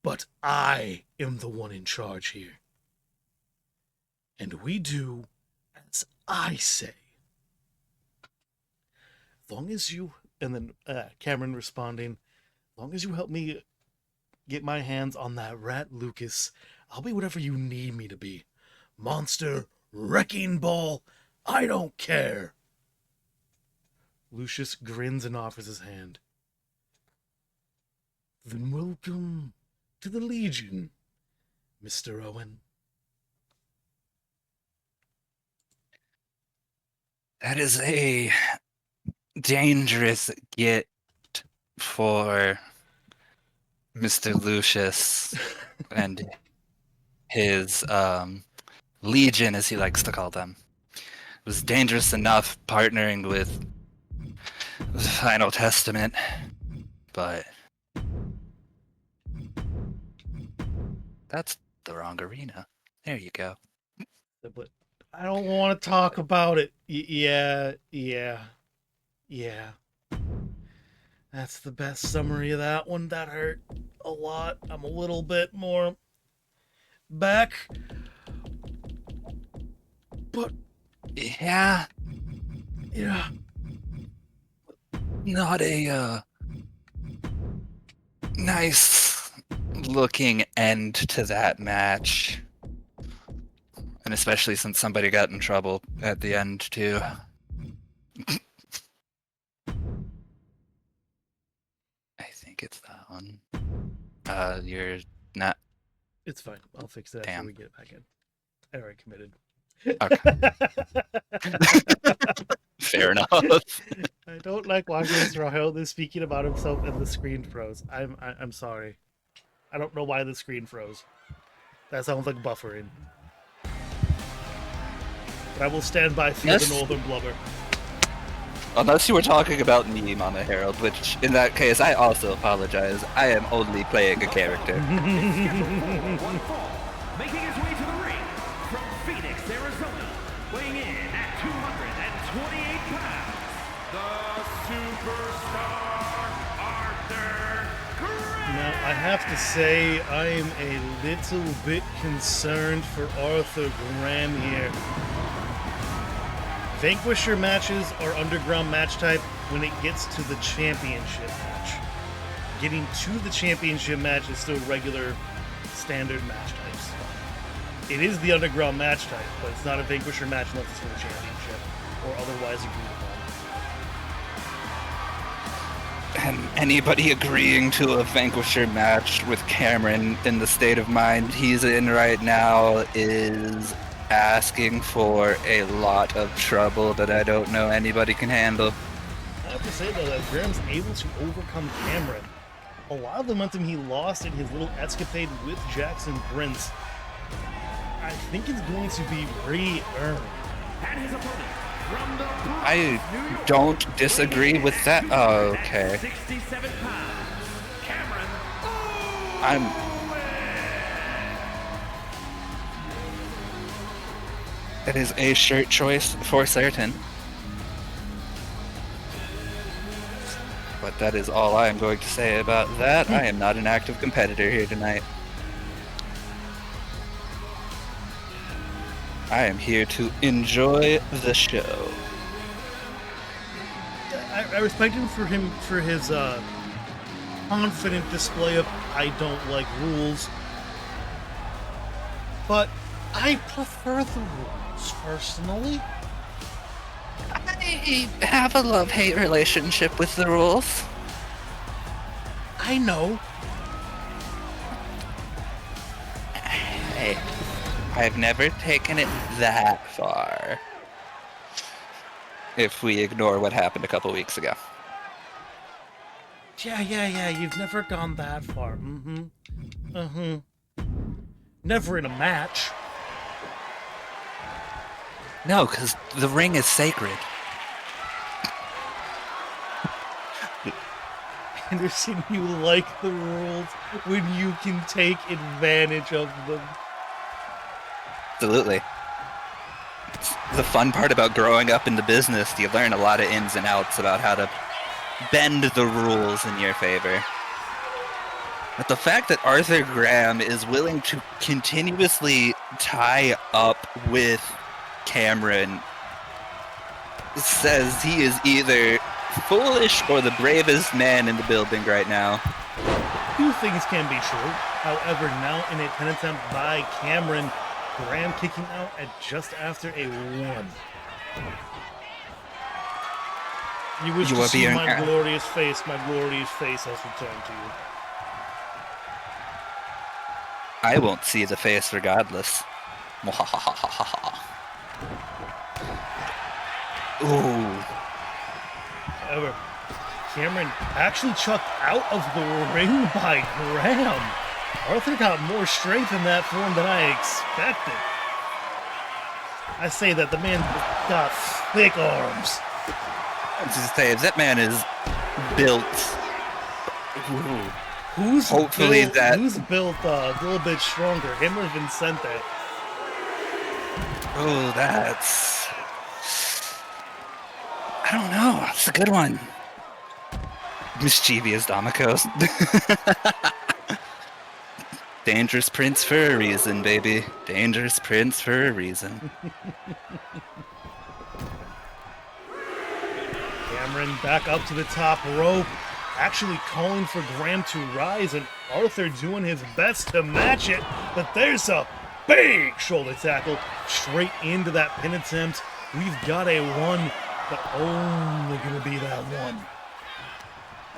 But I am the one in charge here. And we do as I say. Long as you, and then Cameron responding, long as you help me get my hands on that rat Lucas, I'll be whatever you need me to be. Monster, wrecking ball, I don't care. Lucius grins and offers his hand. Then welcome to the Legion, Mr. Owen. That is a dangerous get for Mr. Lucius and his Legion, as he likes to call them. It was dangerous enough partnering with the Final Testament, but that's the wrong arena. There you go. But I don't want to talk about it. Yeah. That's the best summary of that one. That hurt a lot. I'm a little bit more back. But Yeah, not a nice looking end to that match. And especially since somebody got in trouble at the end, too. I think it's that one. You're not... It's fine. I'll fix that Damn. after we get back in. I already committed. Okay. Fair enough. I don't like watching Mr. Rahel speaking about himself and the screen froze. I'm sorry. I don't know why the screen froze. That sounds like buffering. But I will stand by through the northern blubber. Unless you were talking about me, Mama Harold, which in that case I also apologize. I am only playing a character. One fall, making his way to the ring from Phoenix, Arizona, weighing in at 228 pounds, the superstar Arthur Graham. Now, I have to say, I am a little bit concerned for Arthur Graham here. Vanquisher matches are underground match type when it gets to the championship match. Getting to the championship match is still regular, standard match types. It is the underground match type, but it's not a Vanquisher match unless it's for the championship or otherwise agreed upon. And anybody agreeing to a Vanquisher match with Cameron in the state of mind he's in right now is asking for a lot of trouble that I don't know anybody can handle. I have to say, though, that Graham's able to overcome Cameron. A lot of the momentum he lost in his little escapade with Jackson Prince, I think it's going to be re-earned. And his opponent from the Bronx, I New York, don't disagree with that. Oh, okay. 67 pounds, Cameron. It is a shirt choice for certain. But that is all I am going to say about that. I am not an active competitor here tonight. I am here to enjoy the show. I respect him for his confident display of I don't like rules, but I prefer the rules personally. I have a love-hate relationship with the rules. I know. Hey, I've never taken it that far. If we ignore what happened a couple weeks ago. Yeah, you've never gone that far. Never in a match. No, because the ring is sacred. Anderson, you like the rules when you can take advantage of them. Absolutely. It's the fun part about growing up in the business. You learn a lot of ins and outs about how to bend the rules in your favor. But the fact that Arthur Graham is willing to continuously tie up with Cameron says he is either foolish or the bravest man in the building right now. Two things can be true. However, now in a pin attempt by Cameron, Graham kicking out at just after a 1. You wish to see my glorious face has returned to you. I won't see the face regardless. Ooh. However, Cameron actually chucked out of the ring by Graham. Arthur got more strength in that form than I expected. I say that the man got thick arms. I was just saying, that man is built. Ooh. Who's built a little bit stronger, him or Vincente? Oh, that's... I don't know. That's a good one. Mischievous Damicos. Dangerous Prince for a reason, baby. Dangerous Prince for a reason. Cameron back up to the top rope, actually calling for Graham to rise, and Arthur doing his best to match it, but there's a big shoulder tackle straight into that pin attempt. We've got a 1, but only gonna be that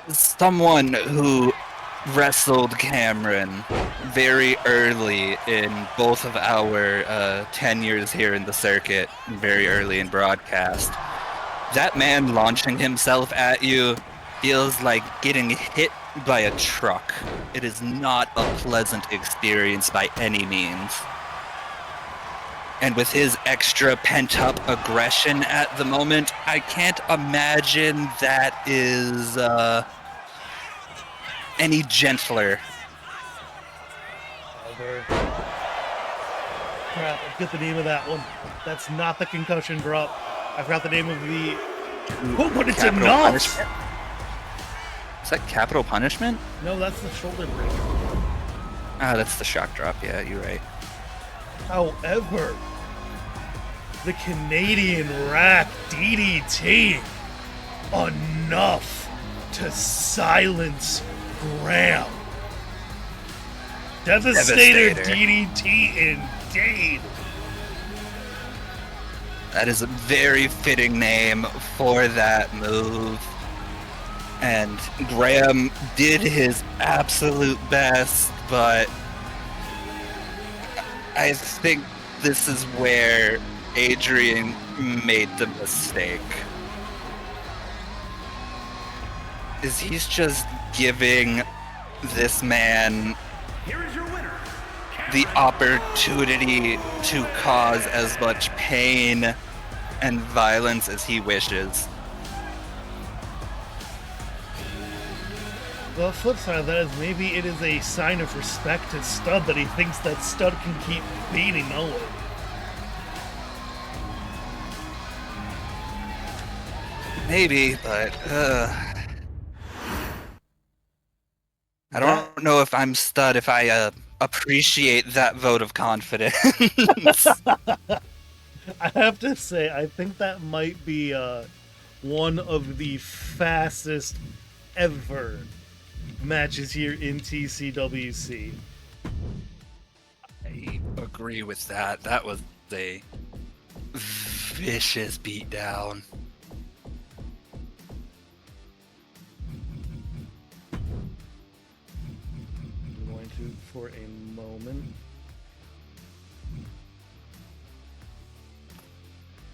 1. Someone who wrestled Cameron very early in both of our tenures here in the circuit, very early in broadcast. That man launching himself at you feels like getting hit by a truck. It is not a pleasant experience by any means. And with his extra pent-up aggression at the moment, I can't imagine that is any gentler. Over. Crap, I forget the name of that one. That's not the concussion drop. I forgot the name of the... Oh, but it's Capital enough! punishment? Is that capital punishment? No, that's the shoulder breaker. Ah, that's the shock drop. Yeah, you're right. However, the Canadian rack DDT, enough to silence Graham. Devastator DDT indeed. That is a very fitting name for that move. And Graham did his absolute best, but I think this is where Adrian made the mistake. Is he's just giving this man Here is your winner, the opportunity to cause as much pain and violence as he wishes. The flip side of that is maybe it is a sign of respect to Stud that he thinks that Stud can keep beating Owen. Maybe, but I don't know if I'm Stud if I appreciate that vote of confidence. I have to say, I think that might be one of the fastest ever matches here in TCWC. I agree with that. That was a vicious beatdown. I'm going to for a moment.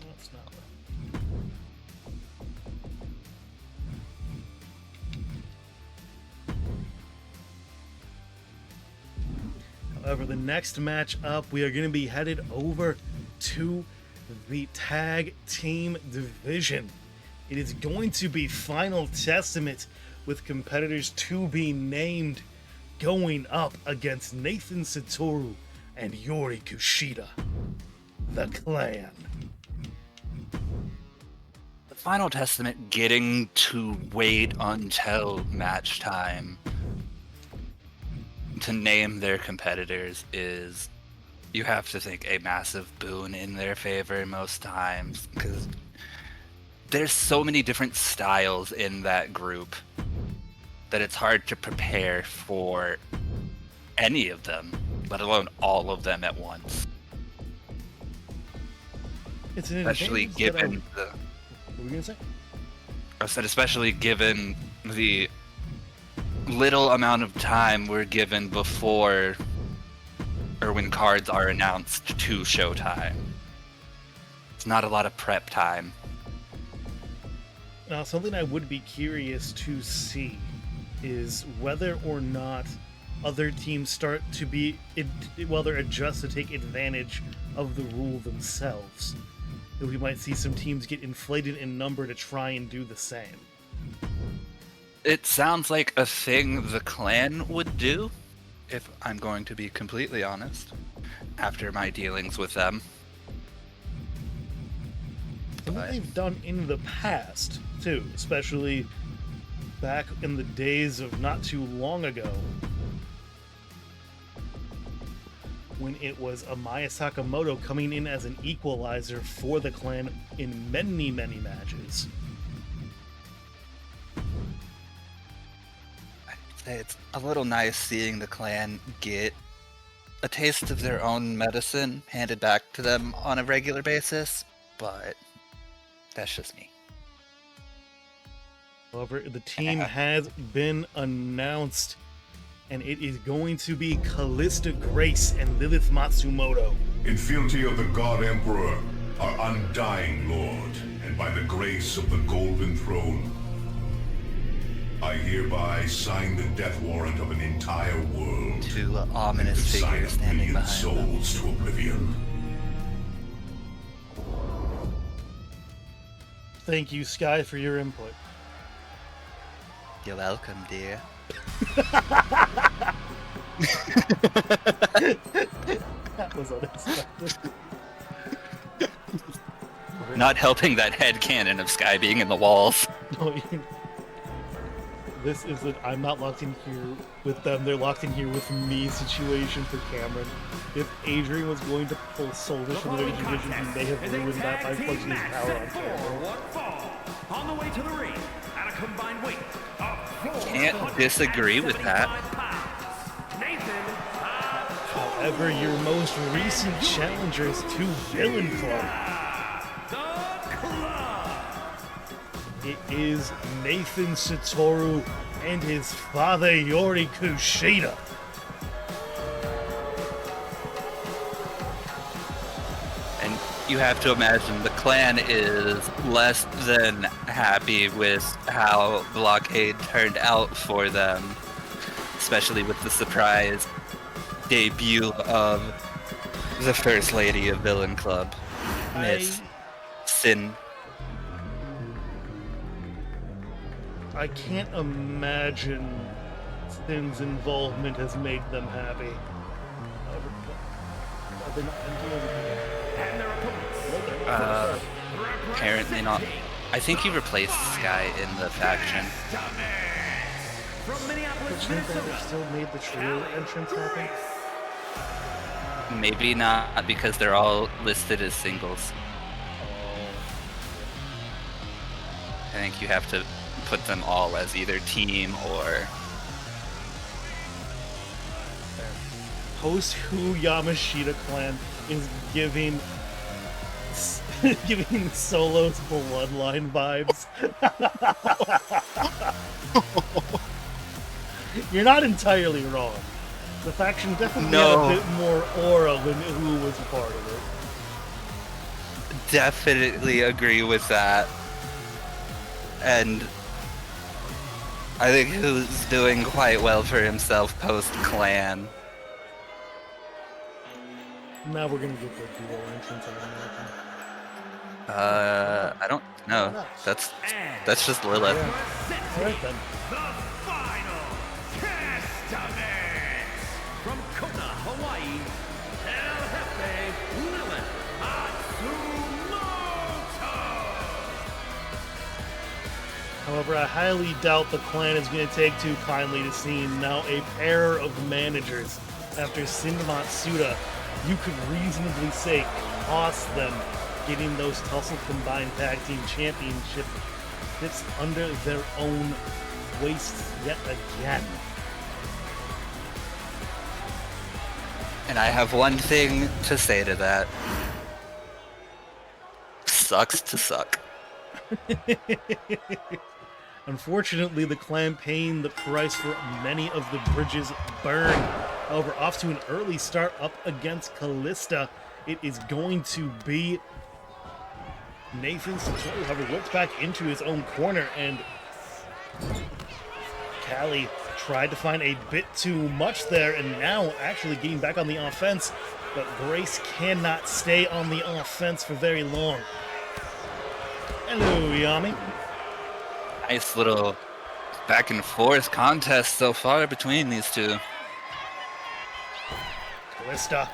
That's not right. However, the next match up, we are going to be headed over to the tag team division. It is going to be Final Testament with competitors to be named going up against Nathan Satoru and Yori Kushida, the Clan. The Final Testament getting to wait until match time to name their competitors is, you have to think, a massive boon in their favor most times, because there's so many different styles in that group that it's hard to prepare for any of them, let alone all of them at once. It's an Especially advantage given that what were you going to say? I said, especially given the little amount of time we're given before or when cards are announced to showtime. It's not a lot of prep time. Now, something I would be curious to see is whether or not other teams start to be, well, they're adjust to take advantage of the rule themselves. That we might see some teams get inflated in number to try and do the same. It sounds like a thing the clan would do, if I'm going to be completely honest, after my dealings with them. Something they've done in the past, too, especially back in the days of not too long ago, when it was Amaya Sakamoto coming in as an equalizer for the clan in many, many matches. It's a little nice seeing the clan get a taste of their own medicine handed back to them on a regular basis, but that's just me. However, the team has been announced, and it is going to be Callista Grace and Lilith Matsumoto. In fealty of the God Emperor, our undying Lord, and by the grace of the Golden Throne, I hereby sign the death warrant of an entire world. Two ominous Consign figures a standing million behind them. souls to oblivion. Thank you, Sky, for your input. You're welcome, dear. That was unexpected. Not helping that head cannon of Sky being in the walls. No, this isn't. I'm not locked in here with them. They're locked in here with me. Situation for Cameron. If Adrian was going to pull Soldiers from the division, he may have ruined that by plugging his power on Cameron. On the way to the ring at a combined weight of Can't disagree with that. However, your most recent challengers to Villain Club. It is Nathan Satoru and his father Yori Kushida. And you have to imagine the clan is less than happy with how Blockade turned out for them, especially with the surprise debut of the First Lady of Villain Club, Miss Sin. I can't imagine Sin's involvement has made them happy. Apparently not. I think he replaced Sky in the faction. From Minneapolis, Shouldn't they have Minnesota. still made the trio entrance happen? Maybe not, because they're all listed as singles. I think you have to put them all as either team or... Post-Who Yamashita clan is giving giving Solo's bloodline vibes. You're not entirely wrong. The faction definitely had a bit more aura when Who was a part of it. Definitely agree with that. And I think Who's doing quite well for himself post-clan. Now we're gonna get the dual entrance on that. I don't know. That's just Lilith. Alright then. The final testament from Kona, Hawaii, El Jefe Lilith Atsumoto. However, I highly doubt the clan is going to take too kindly to seeing now a pair of managers after Sin Matsuda. You could reasonably say cost them getting those Tussle Combined Tag Team Championship fits under their own waists yet again. And I have one thing to say to that. Sucks to suck. Unfortunately, the clan paying the price for many of the bridges burned. However, off to an early start up against Callista. It is going to be Nathan Satoru, however, whipped back into his own corner, and Callie tried to find a bit too much there, and now actually getting back on the offense, but Grace cannot stay on the offense for very long. Hello, Yami. Nice little back and forth contest so far between these two. Callista.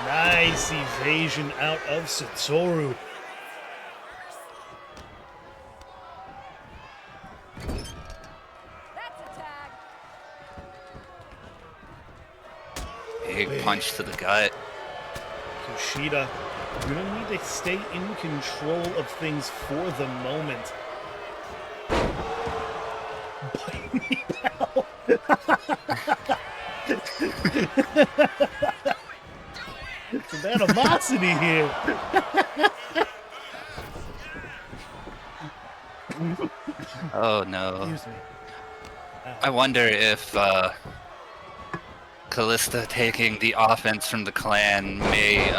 Nice evasion out of Satoru. Big punch to the gut. Kushida, you're gonna need to stay in control of things for the moment. Bite me, pal. Some animosity here. Oh no. Excuse me. I wonder if Callista taking the offense from the clan may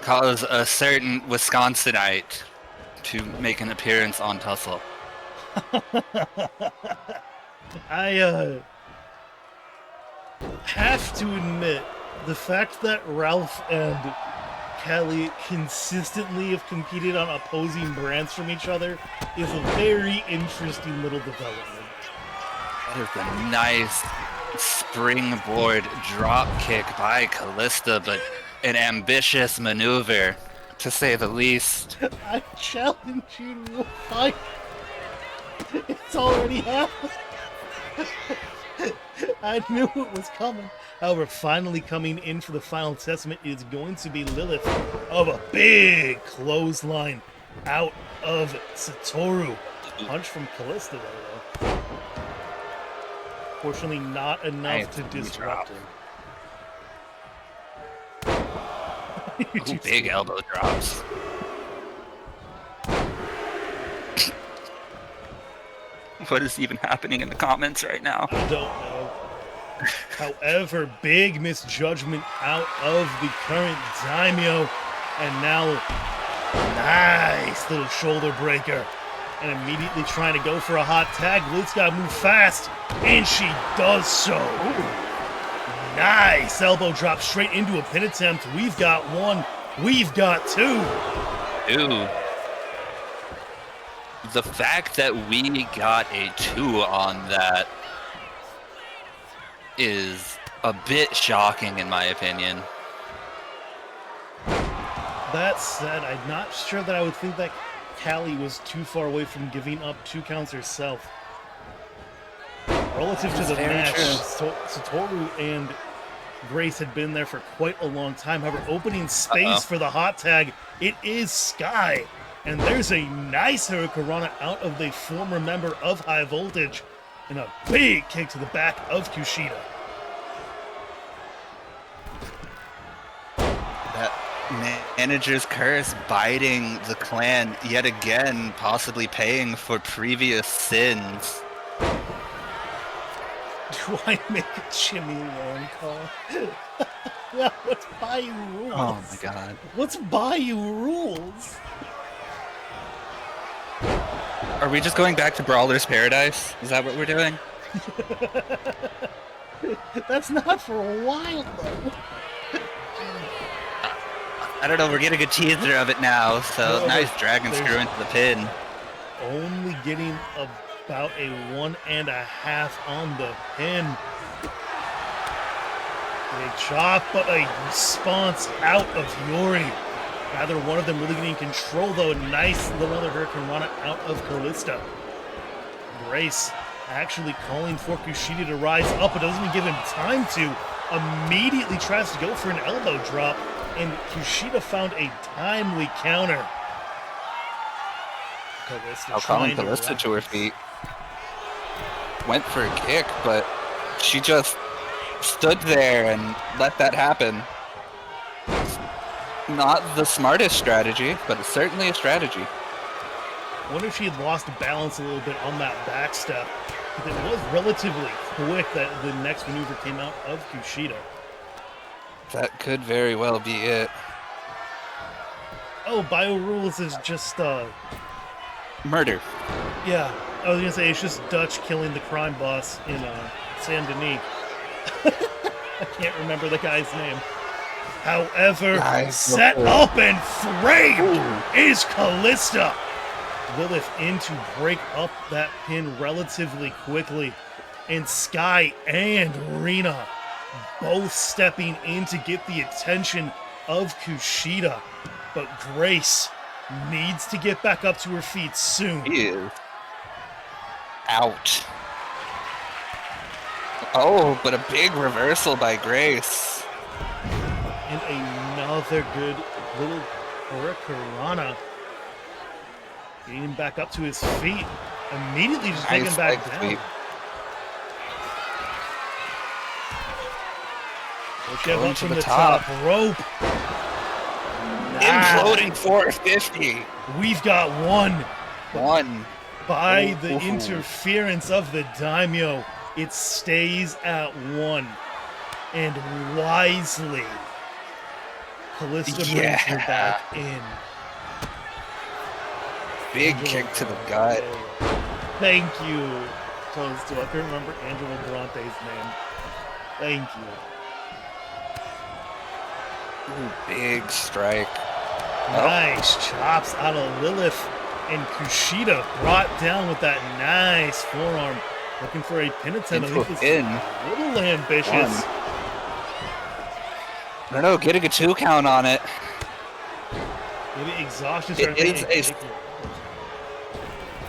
cause a certain Wisconsinite to make an appearance on Tussle. I have to admit, the fact that Ralph and Kelly consistently have competed on opposing brands from each other is a very interesting little development. That is a nice springboard drop kick by Callista, but an ambitious maneuver, to say the least. I challenge you to a fight. It's already happened. I knew it was coming. However, finally coming in for the final testament is going to be Lilith of a big clothesline out of Satoru. Punch from Callista, though. Fortunately, not enough to disrupt him. Ooh, big elbow drops. What is even happening in the comments right now? I don't know. However, big misjudgment out of the current Daimyo. And now, nice little shoulder breaker. And immediately trying to go for a hot tag. Lilith's got to move fast. And she does so. Nice elbow drop straight into a pin attempt. We've got one. We've got two. Ooh. The fact that we got a 2 on that is a bit shocking in my opinion. That said, I'm not sure that I would think that Callie was too far away from giving up 2 counts herself. Relative to the match, Satoru and Grace had been there for quite a long time. However, opening space for the hot tag, it is Sky. And there's a nice Hurricanrana out of the former member of High Voltage. And a big kick to the back of Kushida. That manager's curse biting the clan yet again, possibly paying for previous sins. Do I make a Jimmy Long call? Well, what's Bayou Rules? Oh my god. What's Bayou Rules? Are we just going back to Brawler's Paradise? Is that what we're doing? That's not for a while, though. I don't know, we're getting a teaser of it now, so No, nice dragon screw into the pin. Only getting about a 1.5 on the pin. Big chop, but a response out of Yuri. Neither one of them really getting control, though. Nice little other Hurricanrana out of Callista. Grace actually calling for Kushida to rise up, but doesn't even give him time to. Immediately tries to go for an elbow drop, and Kushida found a timely counter. Callista Calling Callista to her feet. Went for a kick, but she just stood there and let that happen. Not the smartest strategy, but it's certainly a strategy. I wonder if she had lost balance a little bit on that back step. But it was relatively quick that the next maneuver came out of Kushida. That could very well be it. Oh, Bio Rules is just, Murder. yeah, I was gonna say it's just Dutch killing the crime boss in, Saint Denis. I can't remember the guy's name. However, set up and framed is Callista. Lilith in to break up that pin relatively quickly. And Sky and Rena both stepping in to get the attention of Kushida. But Grace needs to get back up to her feet soon. He is out. Oh, but a big reversal by Grace. And another good little Hurricanrana. Getting him back up to his feet. Immediately just taking him back down. Going up from the top rope. Imploding 450. We've got one. One. By the interference of the Daimyo, it stays at one. And wisely, Callista brings her back in. Big kick to the gut. Thank you, Toadstool. I couldn't remember Angelo Bronte's name. Thank you. Ooh, big strike. Nice chops out of Lilith. And Kushida brought down with that nice forearm. Looking for a pin attempt. I think this is a little ambitious. I don't know, getting a 2 count on it. Maybe exhaustion.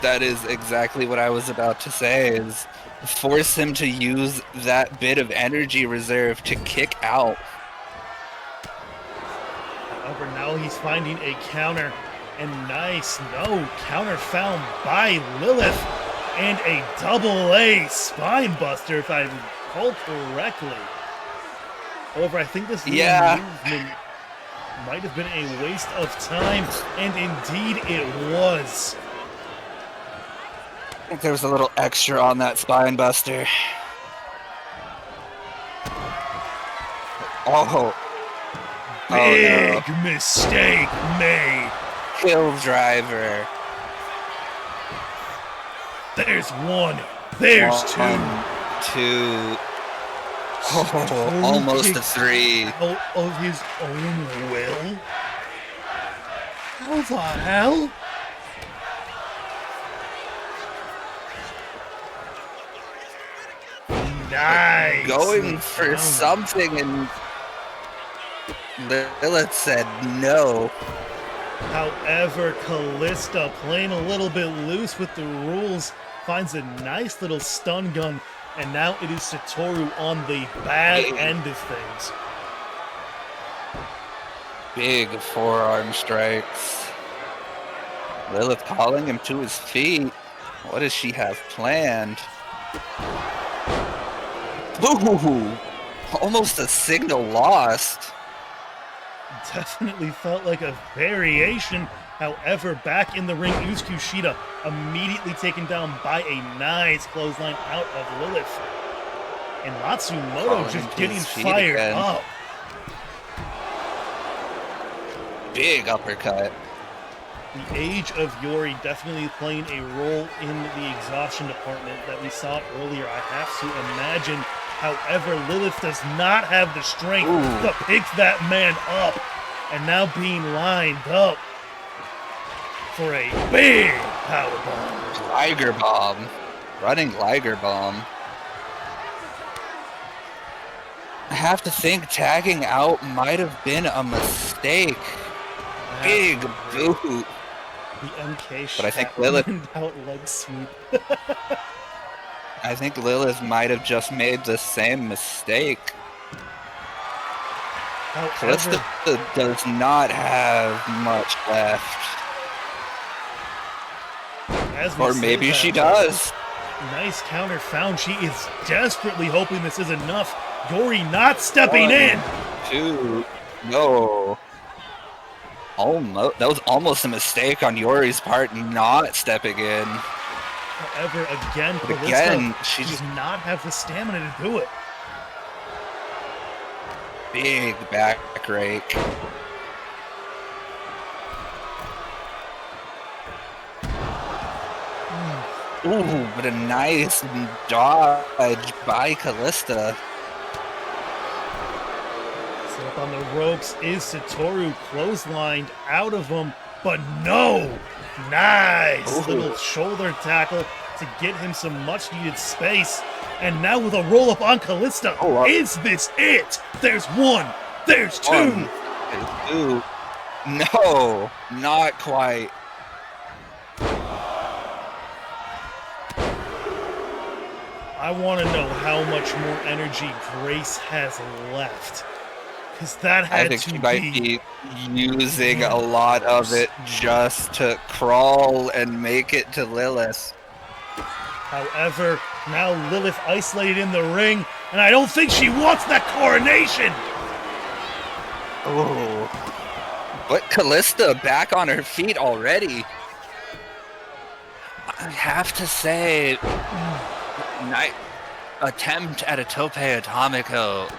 That is exactly what I was about to say, is force him to use that bit of energy reserve to kick out. However, now he's finding a counter. And nice, no, counter found by Lilith. And a double A spine buster, if I recall correctly. However, I think this movement might have been a waste of time, and indeed it was. I think there was a little extra on that spine buster. Oh. Big mistake made. Kill driver. There's one. There's two. 2. Oh, almost a 3. Out of his own will? How the hell? Nice. Going for something, and Lilith said no. However, Callista, playing a little bit loose with the rules, finds a nice little stun gun, and now it is Satoru on the bad end of things. Big forearm strikes. Lilith calling him to his feet. What does she have planned? Ooh, almost a signal lost. Definitely felt like a variation. However, back in the ring, Kushida immediately taken down by a nice clothesline out of Lilith. And Matsumoto just getting fired up. Big uppercut. The age of Yori definitely playing a role in the exhaustion department that we saw earlier, I have to imagine. However, Lilith does not have the strength to pick that man up. And now being lined up for a big powerbomb. Liger bomb. Running Liger bomb. I have to think tagging out might have been a mistake. Big boot. The MK shot. But I think Lilith out leg sweep. I think Lilith might have just made the same mistake. Callista does not have much left. Or maybe she does. Nice counter found. She is desperately hoping this is enough. Yori not stepping in. 2. No. Almost. That was almost a mistake on Yori's part, not stepping in. However, again, she does just not have the stamina to do it. Big back rake. Ooh, but a nice dodge by Callista. Set up on the ropes is Satoru, clotheslined out of him, but no! Nice little shoulder tackle to get him some much needed space. And now with a roll up on Callista, is this it? There's one, there's two. 1, 2. No, not quite. I want to know how much more energy Grace has left. Because that had I think to she might be using a lot of it just to crawl and make it to Lilith. However, now Lilith isolated in the ring, and I don't think she wants that coronation! Oh. But Callista back on her feet already. I have to say, attempt at a Tope Atomico.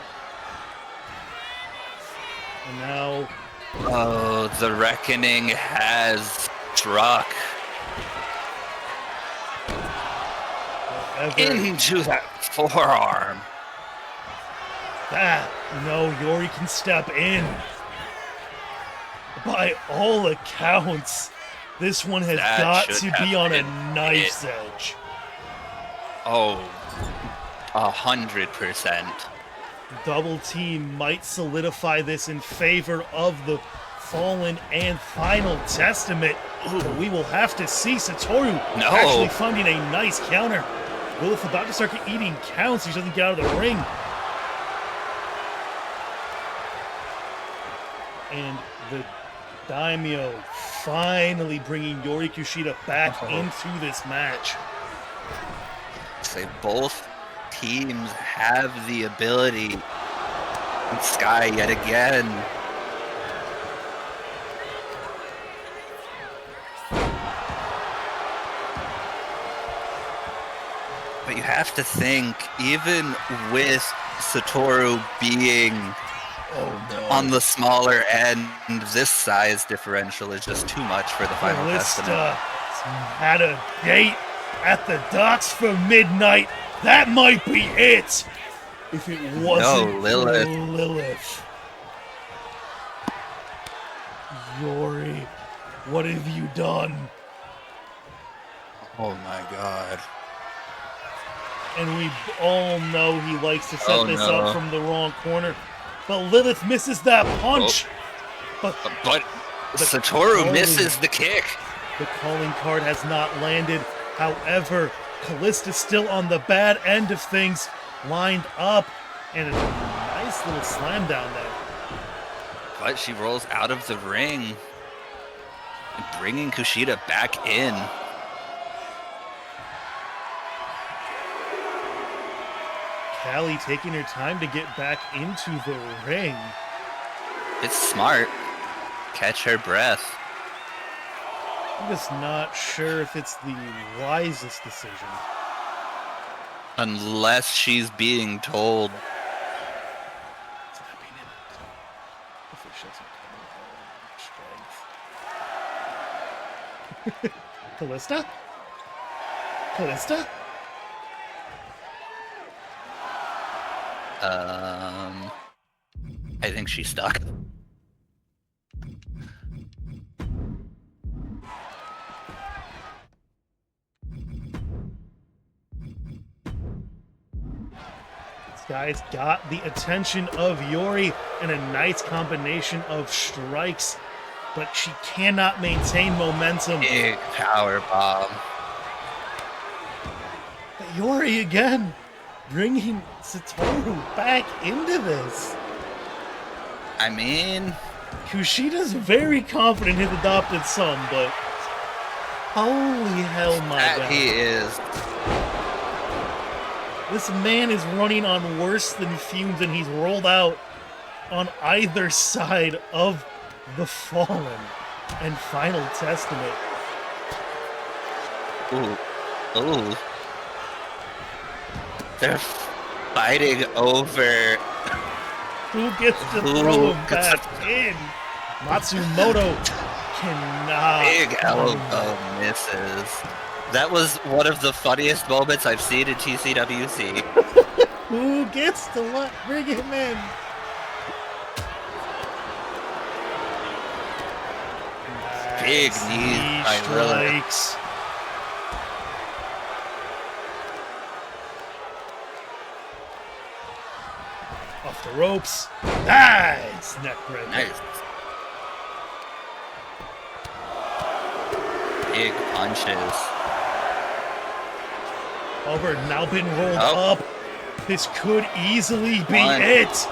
And now... Oh, the reckoning has struck. Into that forearm. No, Yori can step in. by all accounts, this one has That got should to have be on a been knife's edge. Oh, 100%. Double team might solidify this in favor of the Fallen and Final Testament. But we will have to see Satoru actually finding a nice counter. Lilith about to start eating counts if she doesn't get out of the ring. And the Daimyo finally bringing Yori Kushida back into this match. Say both teams have the ability. And Sky yet again. But you have to think, even with Satoru being on the smaller end, this size differential is just too much for the Final Testament. Had a date at the docks for midnight. That might be it. If it wasn't Lilith. for Lilith. Yori, what have you done? Oh my god. And we all know he likes to set this up from the wrong corner. But Lilith misses that punch. But Satoru misses the kick. The calling card has not landed. However, Callista's still on the bad end of things, lined up, and a nice little slam down there. But she rolls out of the ring, bringing Kushida back in. Callie taking her time to get back into the ring. It's smart. Catch her breath. I'm just not sure if it's the wisest decision. Unless she's being told. Callista? Callista? I think she's stuck. This guy's got the attention of Yori and a nice combination of strikes, but she cannot maintain momentum. Big power bomb. But Yori again, bringing Satoru back into this. I mean, Kushida's very confident in his adopted son, but holy hell, my God. he is. This man is running on worse than fumes, and he's rolled out on either side of the Fallen and Final Testament. Ooh. They're fighting over who gets to throw him back in. Matsumoto cannot. Big elbow misses. That was one of the funniest moments I've seen in TCWC. Who gets to bring him in? Big knees by strikes. Off the ropes. Nice neck breaker. Nice. Big punches. Over, now been rolled up. This could easily be it.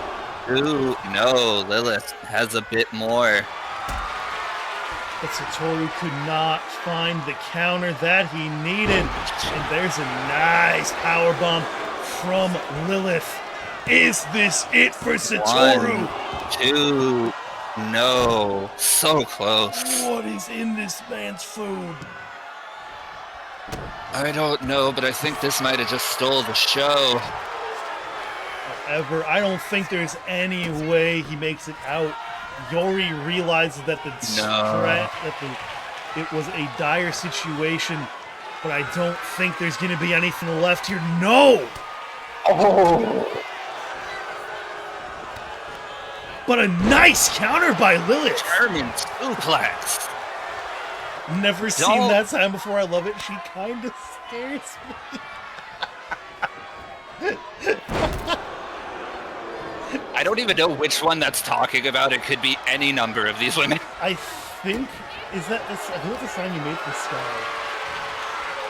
Two. No, Lilith has a bit more. But Satoru could not find the counter that he needed. And there's a nice powerbomb from Lilith. Is this it for Satoru? 1, 2. No. So close. What is in this man's food? I don't know, but I think this might have just stole the show. However, I don't think there's any way he makes it out. Yori realizes that it was a dire situation, but I don't think there's going to be anything left here. No! Oh. But a nice counter by Lilith. German suplex. Never seen that time before. I love it. She kind of scares me. I don't even know which one that's talking about. It could be any number of these women. I think I think that's the sign you made for Sky.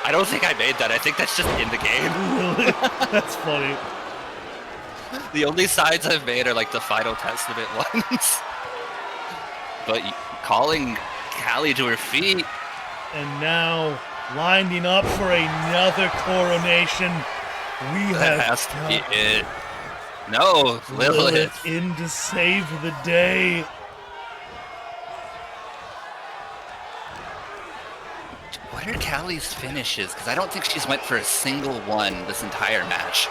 I don't think I made that. I think that's just in the game. Really? That's funny. The only signs I've made are like the Final Testament ones. But calling Callie to her feet. And now lining up for another coronation. That has to be it. No, Lilith. In to save the day. What are Callie's finishes? Because I don't think she's went for a single one this entire match.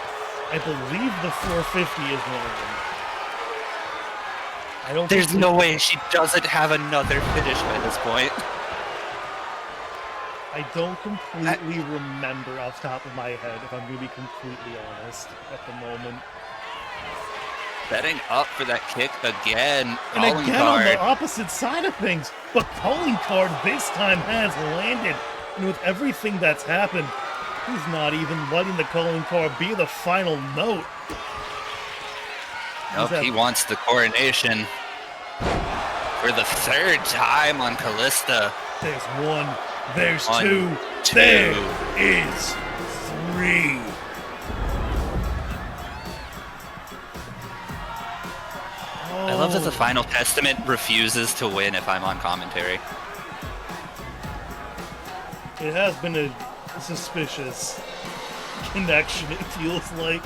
I believe the 450 is one of them. I don't. There's no way she doesn't have another finish by this point. I don't completely remember off the top of my head, if I'm going to be completely honest, at the moment. Setting up for that kick again. And again on the opposite side of things, but calling card this time has landed. And with everything that's happened, he's not even letting the calling card be the final note. Nope, he wants the coronation for the third time on Callista. There's one, there's two, two. There is three. I love that the Final Testament refuses to win if I'm on commentary. It has been a suspicious connection, it feels like.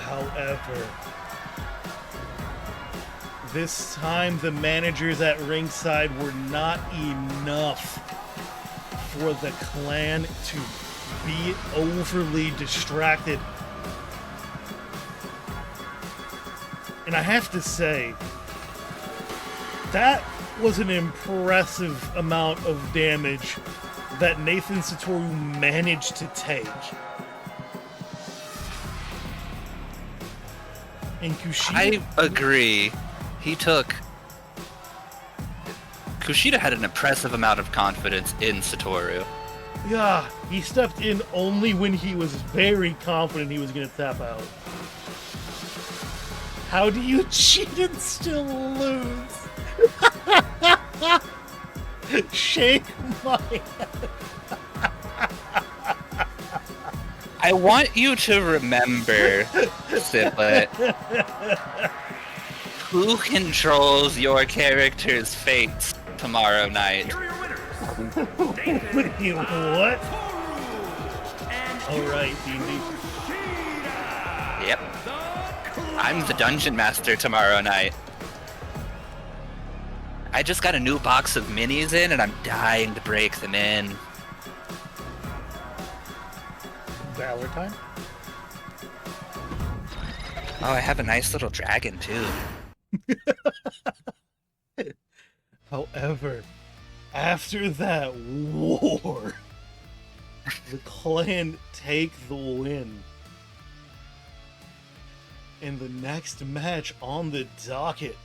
However, this time the managers at ringside were not enough for the clan to be overly distracted. And I have to say, that was an impressive amount of damage that Nathan Satoru managed to take. And Kushida... I agree. Kushida had an impressive amount of confidence in Satoru. Yeah, he stepped in only when he was very confident he was going to tap out. How do you cheat and still lose? Shake my head. I want you to remember, Siplet, who controls your character's fate tomorrow night? Here are your winners. Wait, what? Alright, D&D. Yep. I'm the Dungeon Master tomorrow night. I just got a new box of minis in and I'm dying to break them in. Valor time? Oh, I have a nice little dragon too. However, after that war, the clan take the win. And the next match on the docket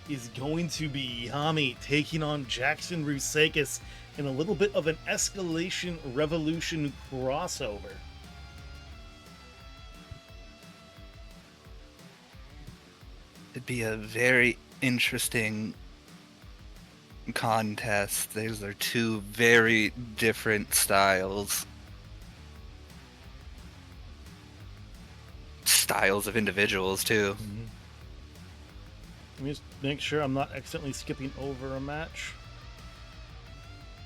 is going to be Yami taking on Jackson Rusakis in a little bit of an Escalation Revolution crossover. It'd be a very interesting contest. Those are two very different styles. Styles of individuals, too. Mm-hmm. Let me just make sure I'm not accidentally skipping over a match.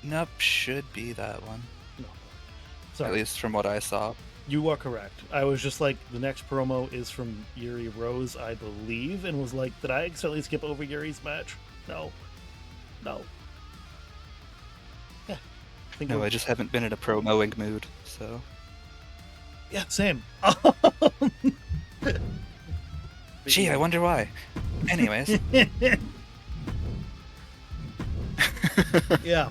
Nope, should be that one. No. Sorry. At least from what I saw. You are correct. I was just like, the next promo is from Yuri Rose, I believe, and was like, did I accidentally skip over Yuri's match? No. No. Yeah. No, I just haven't been in a promoing mood, so... Yeah, same. Gee, I wonder why. Anyways. Yeah.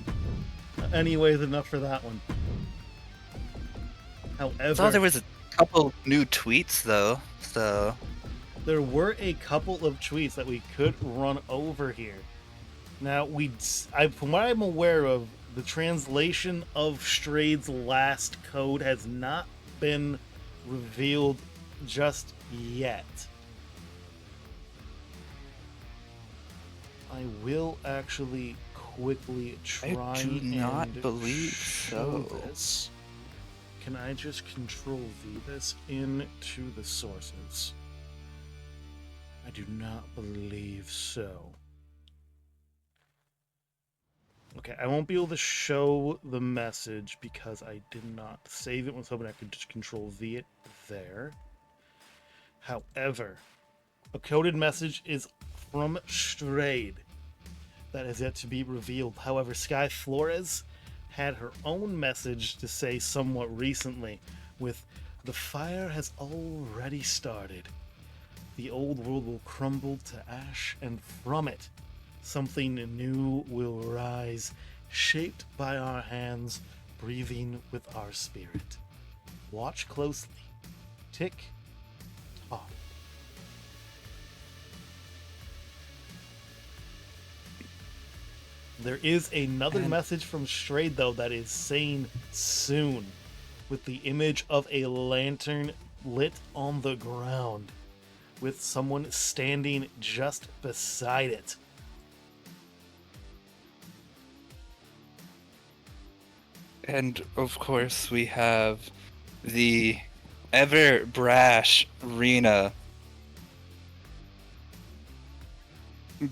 Anyways, enough for that one. However... I thought there was a couple new tweets though, so There were a couple of tweets that we could run over here. Now, from what I'm aware of, the translation of Strayd's last code has not been revealed just yet. I will actually quickly try I do not and believe show so. this. Can I just Control V this into the sources? I do not believe so. Okay, I won't be able to show the message because I did not save it. I was hoping I could just Control V it there. However, a coded message is from Strayed that has yet to be revealed. However, Sky Flores had her own message to say somewhat recently with, "The fire has already started. The old world will crumble to ash, and from it, something new will rise, shaped by our hands, breathing with our spirit. Watch closely. Tick tock." There is another message from Strayed, though, that is saying soon, with the image of a lantern lit on the ground, with someone standing just beside it. And of course we have the ever brash Rena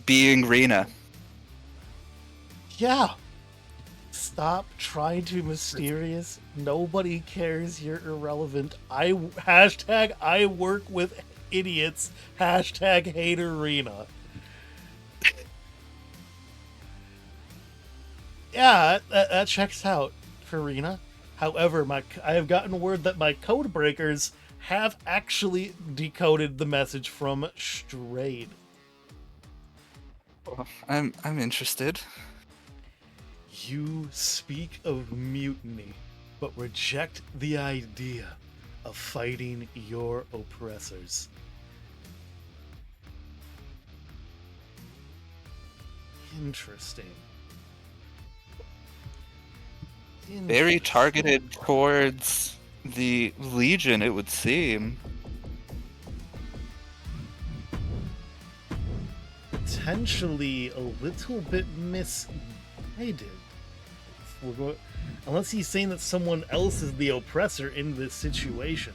being Rena. Yeah. Stop trying to be mysterious. Nobody cares. You're irrelevant. I work with idiots. Hate Arena. Yeah, that checks out for Rena. However, I have gotten word that my code breakers have actually decoded the message from Strayed. I'm interested. You speak of mutiny, but reject the idea of fighting your oppressors. Interesting. Very targeted towards the Legion, it would seem. Potentially a little bit misguided. Unless he's saying that someone else is the oppressor in this situation.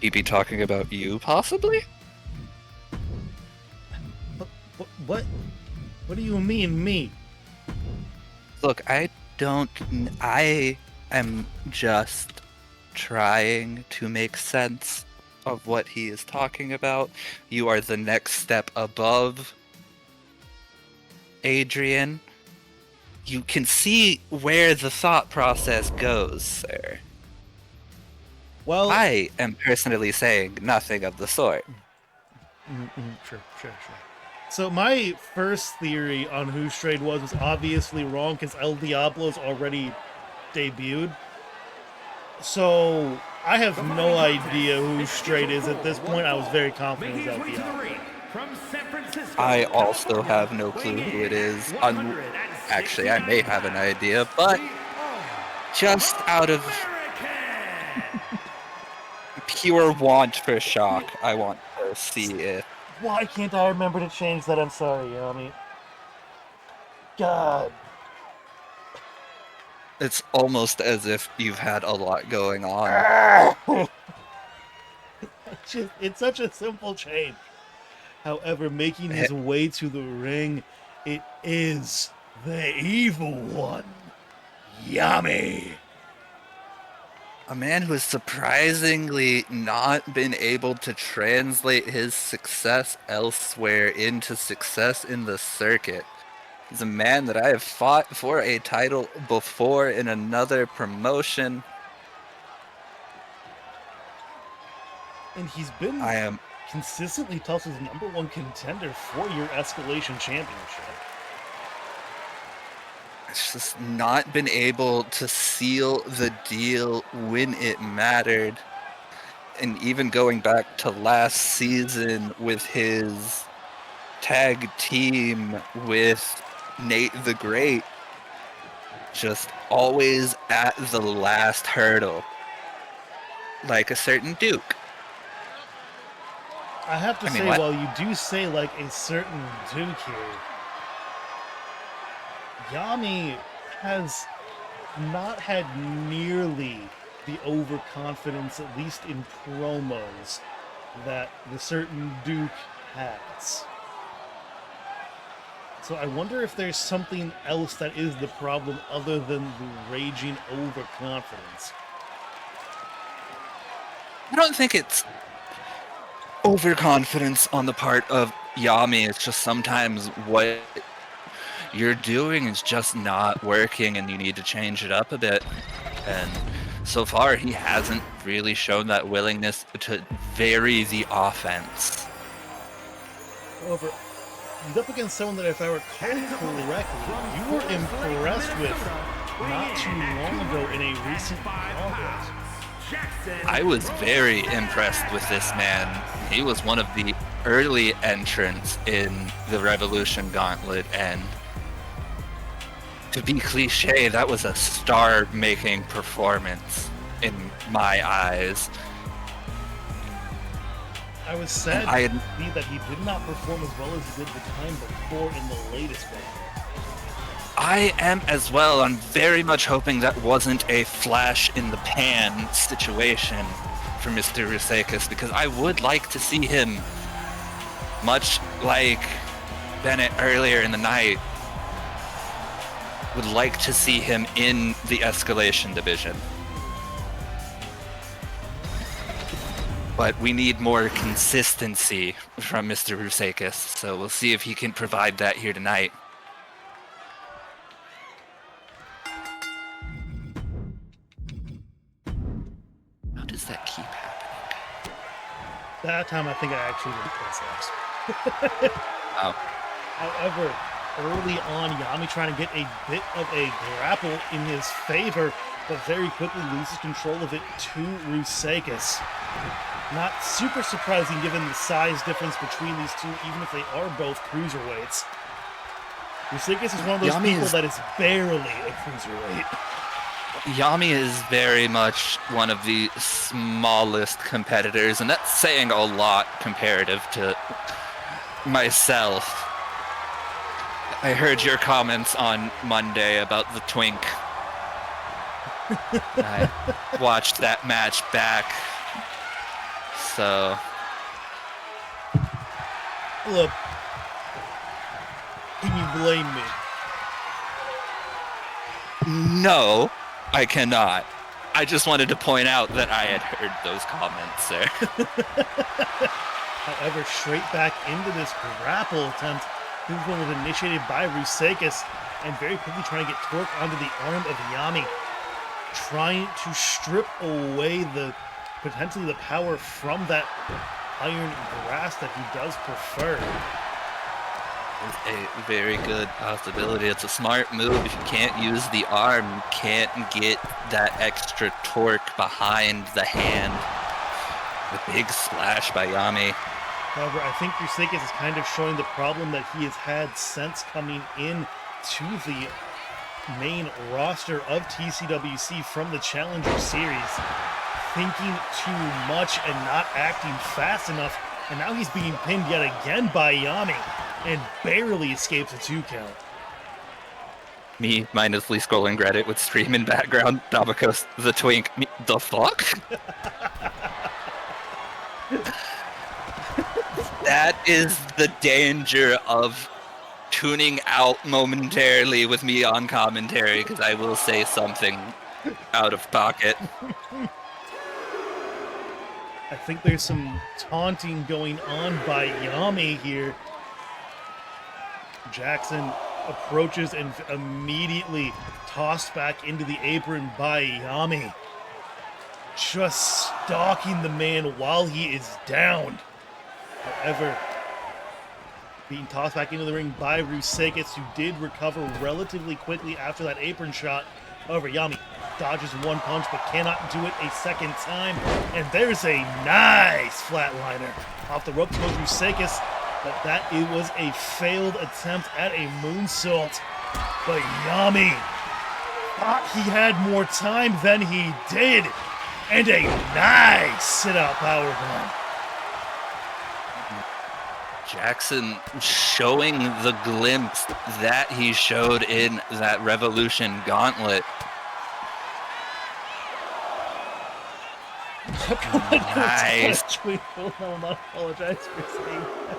He be talking about you, possibly? What do you mean, me? Look, I am just trying to make sense of what he is talking about. You are the next step above Adrian. You can see where the thought process goes, sir. Well, I am personally saying nothing of the sort. Sure. So my first theory on who Strayed was obviously wrong because El Diablo's already debuted. So I have no idea who Strayed is at this point. I was very confident it was El Diablo. I also have no clue who it is. Actually, I may have an idea, but just out of pure want for shock, I want to see it. Why can't I remember to change that? I'm sorry, Yami. God. It's almost as if you've had a lot going on. It's such a simple change. However, making his way to the ring, it is the evil one, Yami. A man who has surprisingly not been able to translate his success elsewhere into success in the circuit. He's a man that I have fought for a title before in another promotion. And he's been consistently Tussle's #1 contender for your Escalation Championship. It's just not been able to seal the deal when it mattered. And even going back to last season with his tag team with Nate the Great, just always at the last hurdle, like a certain Duke. I have to I mean, say, what? while you do say like a certain Duke here, Yami has not had nearly the overconfidence, at least in promos, that the certain Duke has. So I wonder if there's something else that is the problem other than the raging overconfidence. I don't think it's overconfidence on the part of Yami. It's just sometimes what you're doing is just not working and you need to change it up a bit. And so far, he hasn't really shown that willingness to vary the offense. However, he's up against someone that, if I recall correctly, you were impressed with not too long ago in a recent gauntlet. I was very impressed with this man. He was one of the early entrants in the Revolution Gauntlet, and to be cliche, that was a star-making performance in my eyes. I was sad I to see that he did not perform as well as he did the time before in the latest one. I am as well. I'm very much hoping that wasn't a flash in the pan situation for Mr. Rusakis, because I would like to see him, much like Bennett earlier in the night, would like to see him in the escalation division. But we need more consistency from Mr. Rusakis, so we'll see if he can provide that here tonight. How does that keep happening? That time I think I actually did press X. Oh. However, early on, Yami trying to get a bit of a grapple in his favor, but very quickly loses control of it to Rusakis. Not super surprising given the size difference between these two, even if they are both cruiserweights. Rusakis is one of those people that is barely a cruiserweight. Yami is very much one of the smallest competitors, and that's saying a lot comparative to myself. I heard your comments on Monday about the twink. I watched that match back. So, Look, can you blame me? no, I cannot. I just wanted to point out that I had heard those comments, sir. However, straight back into this grapple attempt. This one was initiated by Rusakis, and very quickly trying to get torque onto the arm of Yami, trying to strip away the potentially the power from that iron grasp that he does prefer. It's a very good possibility. It's a smart move. If you can't use the arm, you can't get that extra torque behind the hand. The big splash by Yami. However, I think Rusakis is kind of showing the problem that he has had since coming in to the main roster of TCWC from the Challenger Series. Thinking too much and not acting fast enough, and now he's being pinned yet again by Yami and barely escapes a 2 count. Me mindlessly scrolling Reddit with stream in background. Dabakos the twink. The fuck? That is the danger of tuning out momentarily with me on commentary, because I will say something out of pocket. I think there's some taunting going on by Yami here. Jackson approaches and immediately tossed back into the apron by Yami. Just stalking the man while he is down. However, Being tossed back into the ring by Rusakis, who did recover relatively quickly after that apron shot. However, Yami dodges one punch but cannot do it a second time. And there's a nice flatliner. Off the ropes goes Rusakis, but it was a failed attempt at a moonsault. But Yami thought he had more time than he did. And a nice sit-out powerbomb. Jackson showing the glimpse that he showed in that Revolution Gauntlet. Nice. I will not apologize for saying that.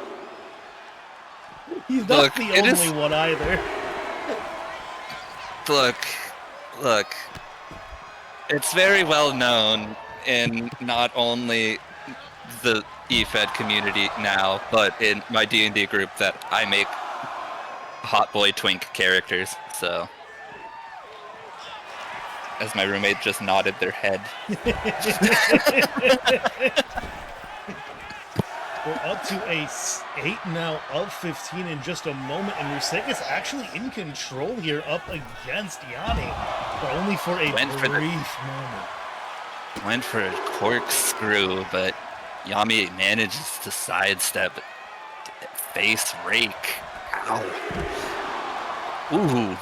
He's not Look, the only one either. Look. It's very well known in not only the eFed community now, but in my D&D group that I make hot boy twink characters, so. As my roommate just nodded their head. We're up to a 8 now of 15 in just a moment, and Rusakis actually in control here up against Yami, but only for a brief moment. Went for a corkscrew, but Yami manages to sidestep face rake. Ow. Ooh.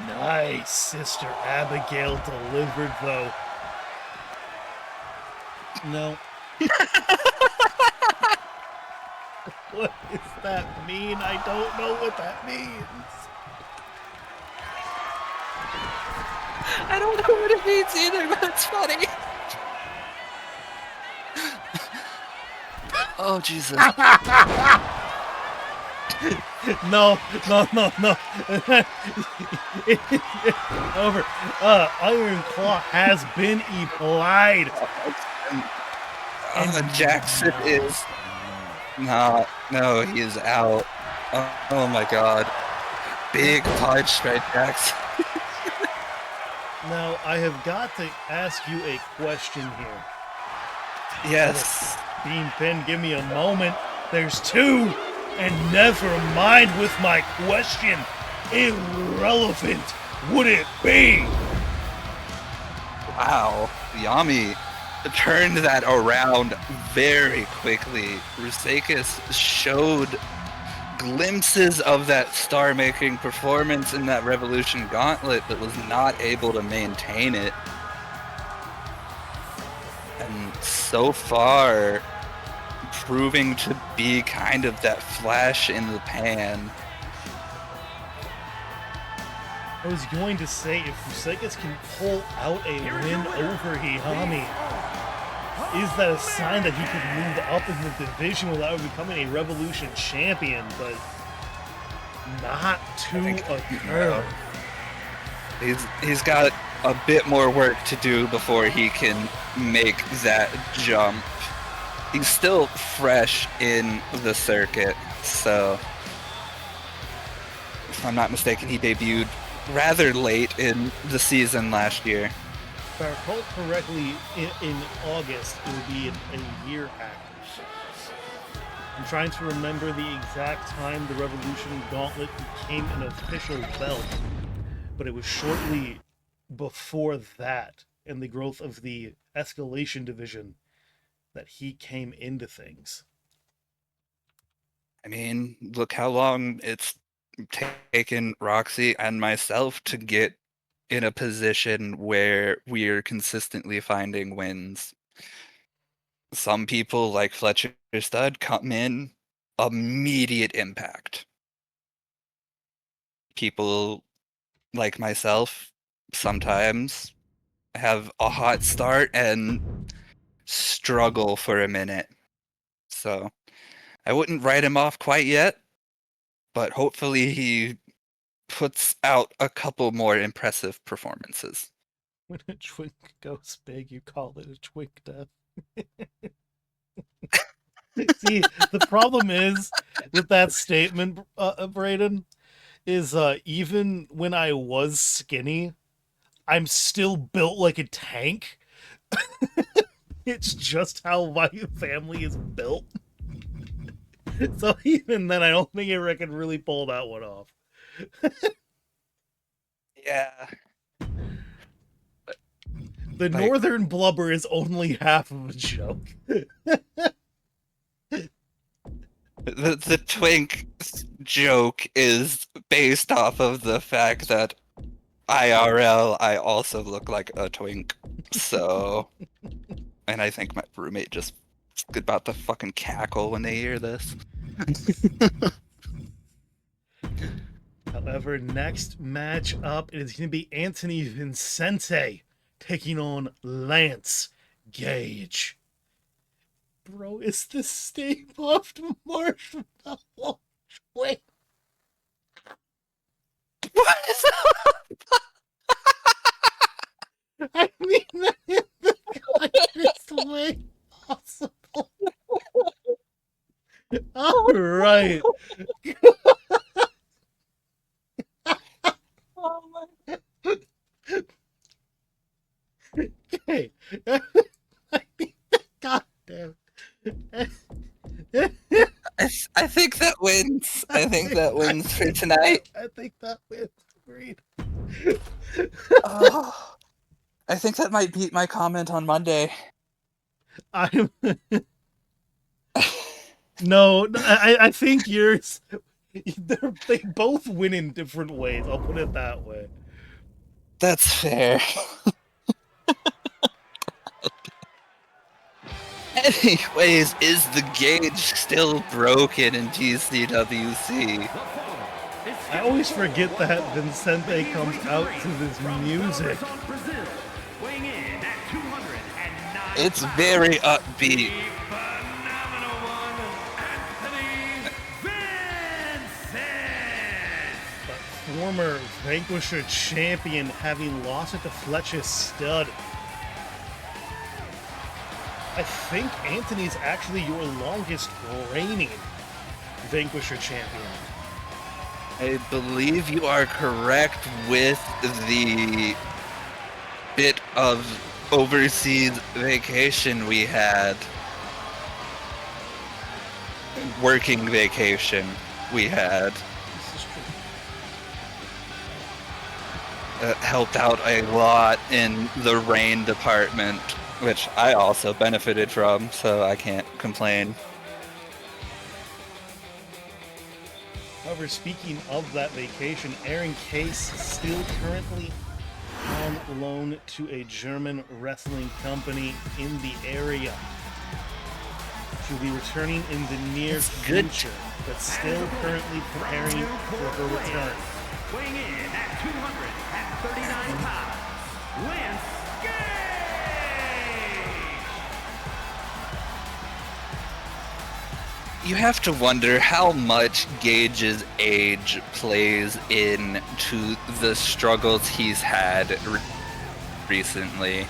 Nice. Sister Abigail delivered, though. No. What does that mean? I don't know what that means. I don't know what it means either, but it's funny. Oh, Jesus. No. Over. Iron Claw has been applied. Jackson is... No, he is out. Oh my god. Big punch by Jackson. Now, I have got to ask you a question here. Yes. Bean Pin, give me a moment. There's two, and never mind with my question. Irrelevant would it be? Wow. Yami turned that around very quickly. Rusakis showed glimpses of that star-making performance in that Revolution Gauntlet, but was not able to maintain it. And so far, proving to be kind of that flash in the pan. I was going to say, if Rusakis can pull out a win over Hihami, is that a sign that he could move up in the division without becoming a Revolution champion, but not to occur. He's got a bit more work to do before he can make that jump. He's still fresh in the circuit, so if I'm not mistaken, he debuted rather late in the season last year. If I recall correctly, in August, it would be a year after. I'm trying to remember the exact time the Revolution Gauntlet became an official belt, but it was shortly before that, and the growth of the Escalation division, that he came into things. I mean, look how long it's taken Roxy and myself to get in a position where we're consistently finding wins. Some people, like Fletcher Stud, come in, immediate impact. People like myself sometimes have a hot start and struggle for a minute. So I wouldn't write him off quite yet, but hopefully he puts out a couple more impressive performances. When a twink goes big, you call it a twink death. See, the problem is with that statement, Brayden, is even when I was skinny, I'm still built like a tank. It's just how my family is built. So even then, I don't think Eric can really pull that one off. Yeah. The northern blubber is only half of a joke. The twink joke is based off of the fact that IRL, I also look like a twink. So, and I think my roommate just about to fucking cackle when they hear this. However, next match up, it is going to be Anthony Vincente taking on Lance Gage. Bro, is this Stay Puft Marshmallow? Wait. What is I mean that in the kindest way possible. All right. Okay. I mean, goddamn. I think that wins. I think that wins for tonight. I think that wins. Agreed. Oh, I think that might beat my comment on Monday. I'm. No, I think yours. They both win in different ways. I'll put it that way. That's fair. Anyways, is the gauge still broken in TCWC? I always forget that Vincente comes out to this music. It's very upbeat. Former Vanquisher champion, having lost it to Fletcher Stud. I think Anthony's actually your longest reigning Vanquisher champion. I believe you are correct with the bit of overseas vacation we had. Working vacation we had. This is true. Helped out a lot in the rain department, which I also benefited from, so I can't complain. However, speaking of that vacation, Aaron Case is still currently on loan to a German wrestling company in the area. She'll be returning in the near future, but still currently preparing for her return. Weighing in at 239 pounds, Lance Gage! You have to wonder how much Gage's age plays into the struggles he's had recently.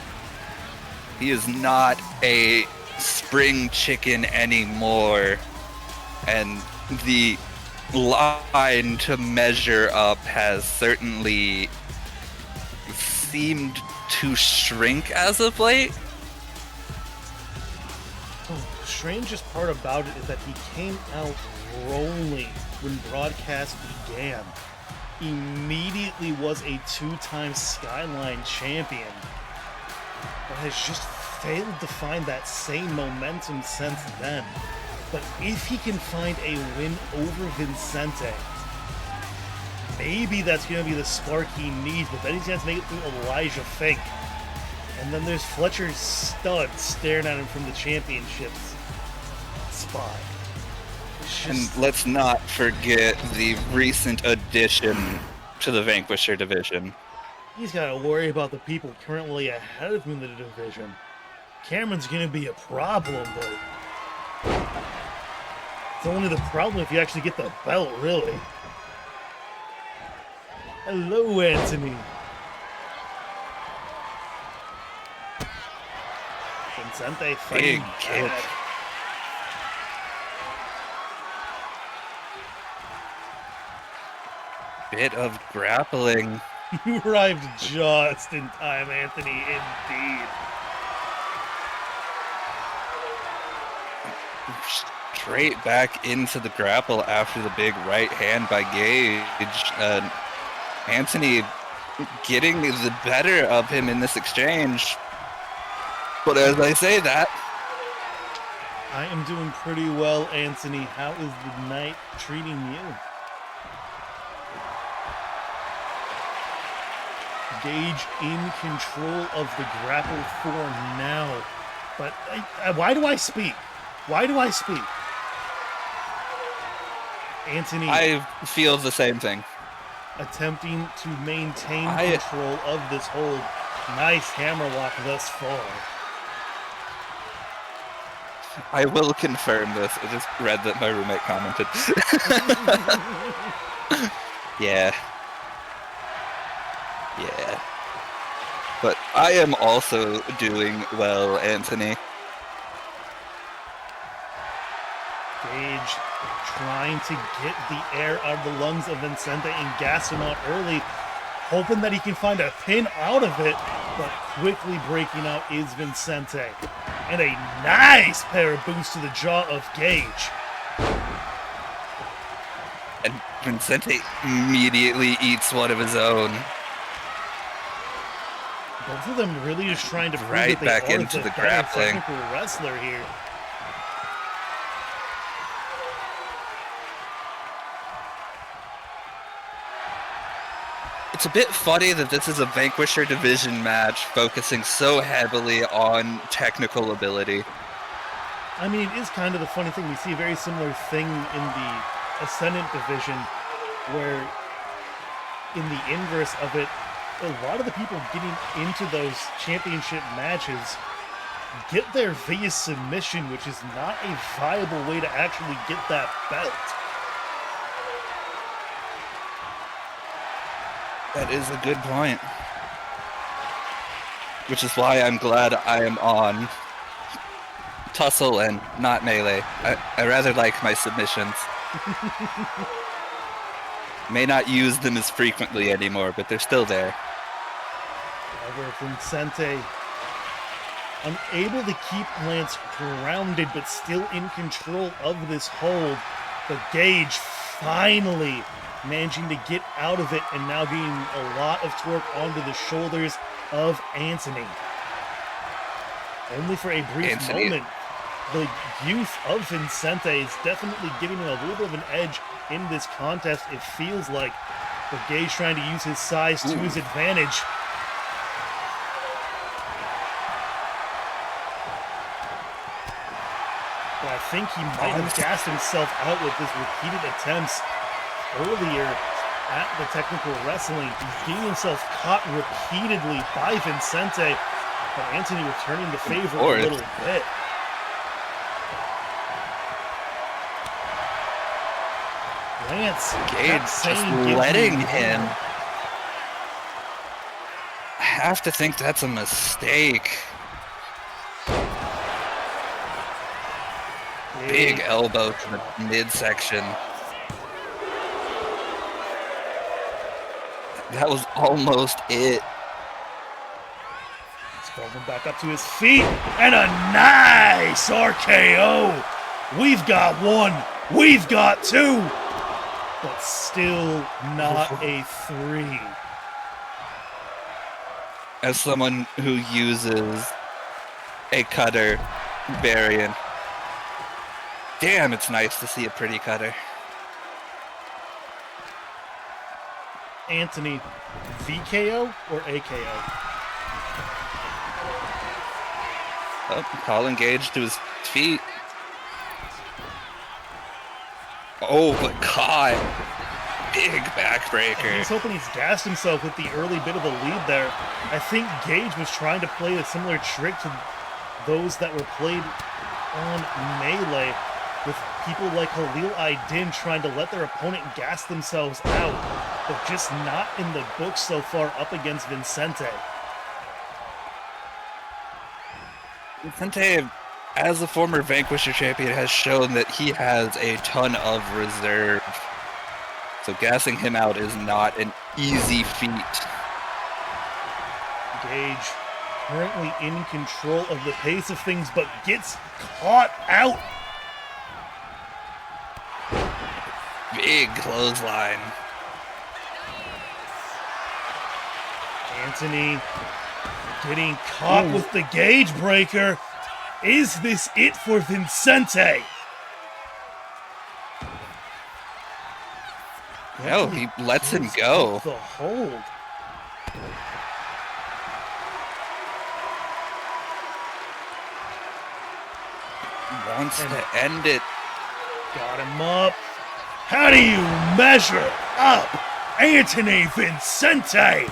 He is not a spring chicken anymore, and the line to measure up has certainly seemed to shrink as of late. The strangest part about it is that he came out rolling when broadcast began. Immediately was a two-time Skyline champion, but has just failed to find that same momentum since then. But if he can find a win over Vincente, maybe that's going to be the spark he needs, but then he's going to have to make it through Elijah Fink. And then there's Fletcher Stud staring at him from the championships spot. And let's not forget the recent addition to the Vanquisher division. He's got to worry about the people currently ahead of him in the division. Cameron's going to be a problem, but it's only the problem if you actually get the belt, really. Hello, Anthony. Vincente fighting Big kick. back. Bit of grappling. You arrived just in time, Anthony, indeed. straight back into the grapple after the big right hand by Gage. Anthony getting the better of him in this exchange. But as I say that, I am doing pretty well, Anthony. How is the night treating you? Gage in control of the grapple form now. But why do I speak? Why do I speak? Anthony. I feel the same thing. Attempting to maintain control of this hold. Nice hammerlock thus far. I will confirm this. I just read that my roommate commented. Yeah. Yeah. But I am also doing well, Anthony. Gage trying to get the air out of the lungs of Vincente and gas him out early, hoping that he can find a pin out of it, but quickly breaking out is Vincente. And a nice pair of boots to the jaw of Gage. And Vincente immediately eats one of his own. Both of them really just trying to prove Right that they back are into the better grappling. technical wrestler here. It's a bit funny that this is a Vanquisher division match focusing so heavily on technical ability. I mean, it is kind of the funny thing. We see a very similar thing in the Ascendant division, where in the inverse of it, a lot of the people getting into those championship matches get there via submission, which is not a viable way to actually get that belt. That is a good point. Which is why I'm glad I am on Tussle and not Melee. I rather like my submissions. May not use them as frequently anymore, but they're still there. However, Vincente unable to keep Lance grounded, but still in control of this hold. But Gage finally managing to get out of it and now getting a lot of torque onto the shoulders of Anthony. Only for a brief moment, the youth of Vincente is definitely giving him a little bit of an edge in this contest, it feels like. But Gage trying to use his size to his advantage. But I think he might have gassed himself out with his repeated attempts earlier at the technical wrestling. He's getting himself caught repeatedly by Vincente, but Anthony returning the favor a little bit. Lance, Gage just letting him. I have to think that's a mistake. Big elbow to the midsection. That was almost it. He's going back up to his feet, and a nice RKO. We've got one, we've got two, but still not a three. As someone who uses a cutter variant, damn, it's nice to see a pretty cutter. Anthony, VKO or AKO? Oh, Colin Gage to his feet. Oh, but caught. Big backbreaker. He's hoping he's gassed himself with the early bit of a lead there. I think Gage was trying to play a similar trick to those that were played on Melee, with people like Halil Aydin trying to let their opponent gas themselves out, but just not in the book so far up against Vincente. Vincente, as a former Vanquisher champion, has shown that he has a ton of reserve. So gassing him out is not an easy feat. Gage currently in control of the pace of things, but gets caught out. Big clothesline. Anthony getting caught with the gauge breaker. Is this it for Vincente? No, he lets him go. The hold. Wants to end it. Got him up. How do you measure up Anthony Vincente?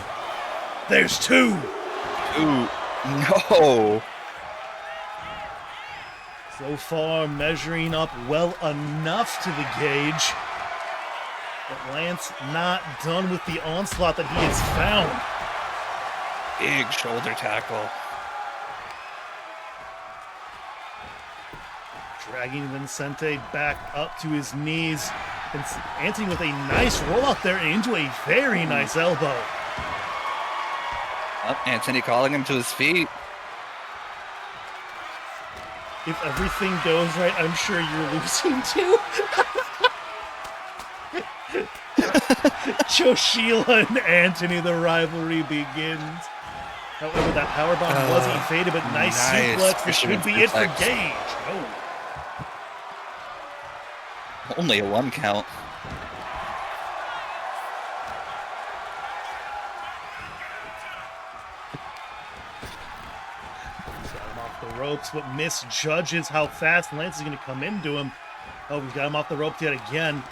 There's two. Ooh, no. So far, measuring up well enough to the gauge. But Lance not done with the onslaught that he has found. Big shoulder tackle. Dragging Vincente back up to his knees. Anthony with a nice roll out there into a very nice elbow. Oh, Anthony calling him to his feet. If everything goes right, I'm sure you're losing too. Joe Sheila and Anthony, the rivalry begins. However, that powerbomb was evaded, but nice suplex. This should be it for Gage. Oh. Only a 1 count. Got him off the ropes, but misjudges how fast Lance is going to come into him. Oh, we've got him off the ropes yet again.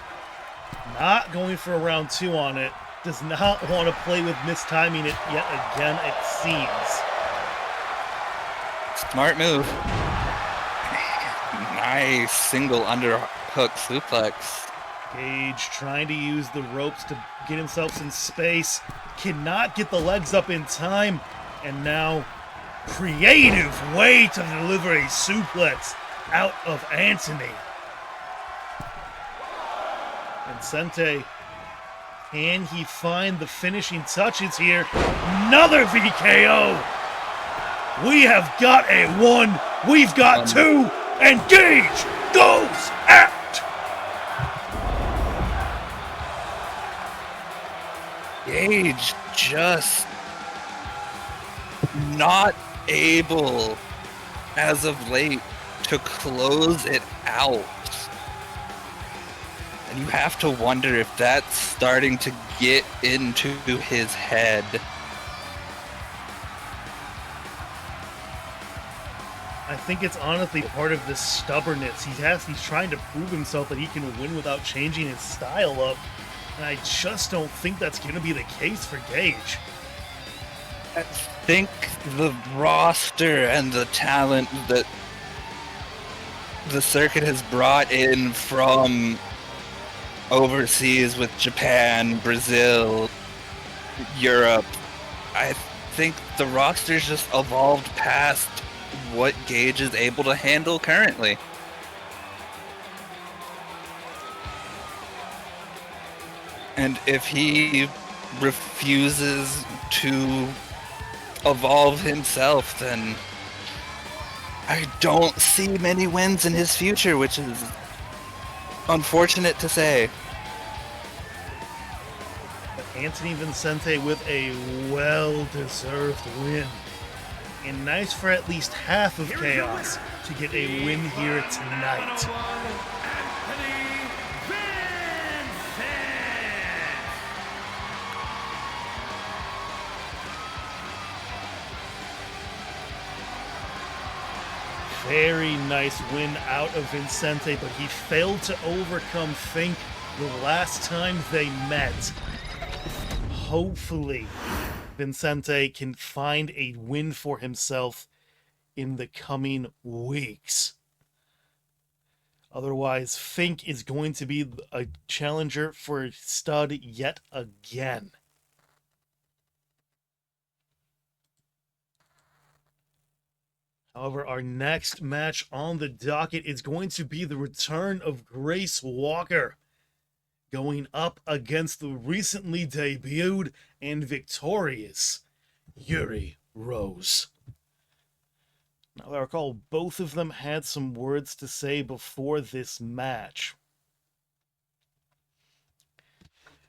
Not going for a round 2 on it. Does not want to play with mistiming it yet again, it seems. Smart move. Nice single underhook suplex. Gage trying to use the ropes to get himself some space. Cannot get the legs up in time. And now, creative way to deliver a suplex out of Anthony. Vincente, can he find the finishing touches here? Another VKO! We have got a 1, we've got 2, and Gage goes out! Gage just not able, as of late, to close it out. And you have to wonder if that's starting to get into his head. I think it's honestly part of this stubbornness. He's trying to prove himself that he can win without changing his style up. And I just don't think that's going to be the case for Gage. I think the roster and the talent that the circuit has brought in from overseas with Japan, Brazil, Europe, I think the roster's just evolved past what Gage is able to handle currently. And if he refuses to evolve himself, then I don't see many wins in his future, which is unfortunate to say. But Anthony Vincente with a well-deserved win. And nice for at least half of Chaos to get a win here tonight. Very nice win out of Vincente, but he failed to overcome Fink the last time they met. Hopefully, Vincente can find a win for himself in the coming weeks. Otherwise, Fink is going to be a challenger for Stud yet again. However, our next match on the docket is going to be the return of Grace Walker, going up against the recently debuted and victorious Yuri Rose. Now, I recall both of them had some words to say before this match.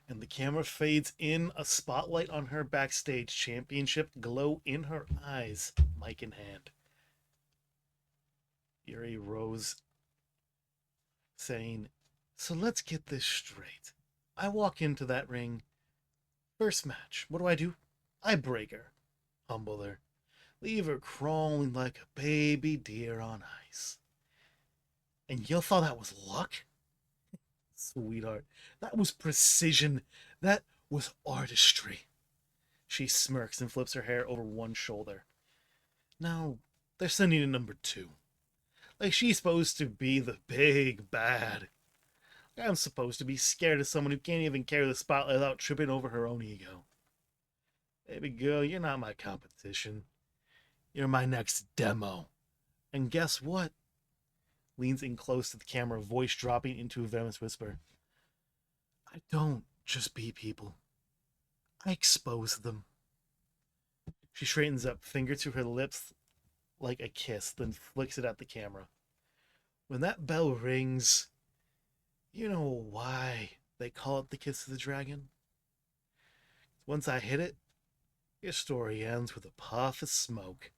And the camera fades in, a spotlight on her backstage, championship glow in her eyes, mic in hand. Yuri rose, saying, "So let's get this straight. I walk into that ring. First match. What do? I break her. Humble her. Leave her crawling like a baby deer on ice. And you thought that was luck? Sweetheart, that was precision. That was artistry." She smirks and flips her hair over one shoulder. Now, they're sending in number 2. Like she's supposed to be the big bad. I'm supposed to be scared of someone who can't even carry the spotlight without tripping over her own ego. Baby girl, you're not my competition. You're my next demo. And guess what? Leans in close to the camera, voice dropping into a venomous whisper. I don't just beat people. I expose them. She straightens up, finger to her lips like a kiss, then flicks it at the camera. When that bell rings, you know why they call it the kiss of the dragon? Once I hit it, your story ends with a puff of smoke,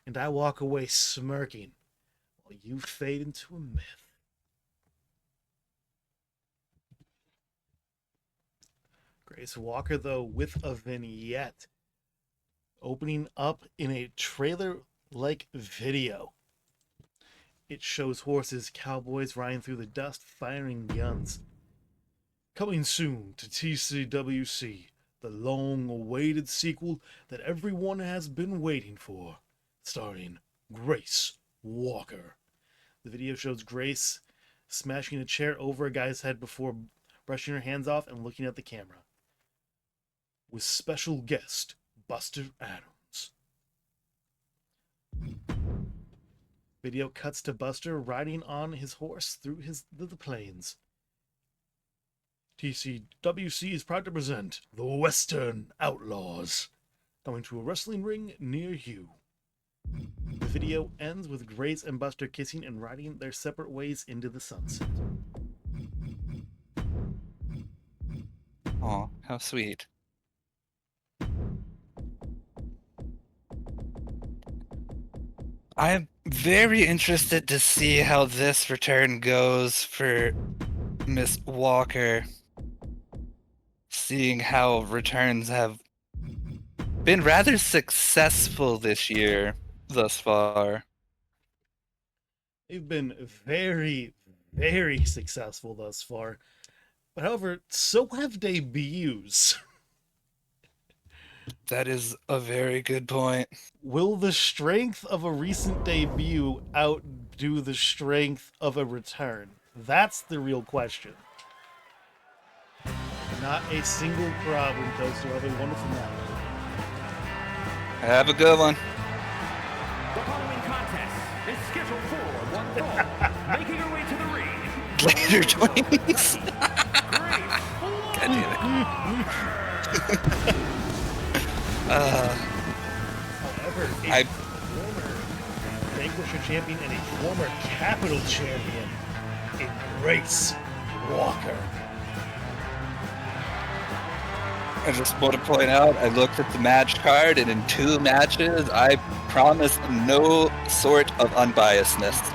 and I walk away smirking while you fade into a myth. Grace Walker, though, with a vignette opening up in a trailer-like video. It shows horses, cowboys riding through the dust, firing guns. Coming soon to TCWC, the long-awaited sequel that everyone has been waiting for, starring Grace Walker. The video shows Grace smashing a chair over a guy's head before brushing her hands off and looking at the camera. With special guest Buster Adams. Video cuts to Buster riding on his horse through the plains. TCWC is proud to present the Western Outlaws, coming to a wrestling ring near you. The video ends with Grace and Buster kissing and riding their separate ways into the sunset. Aw, how sweet. I'm very interested to see how this return goes for Miss Walker. Seeing how returns have been rather successful this year thus far. They've been very, very successful thus far. But however, so have debuts. That is a very good point. Will the strength of a recent debut outdo the strength of a return? That's the real question. Not a single problem, Toaster. Have a wonderful night. Have a good one. The following contest is scheduled for one fall. Making her way to the ring. Later, twins. Grace God damn it. However, a former Vanquisher champion and a former Capital champion in Grace Walker. I just want to point out, I looked at the match card, and in 2 matches, I promised no sort of unbiasedness.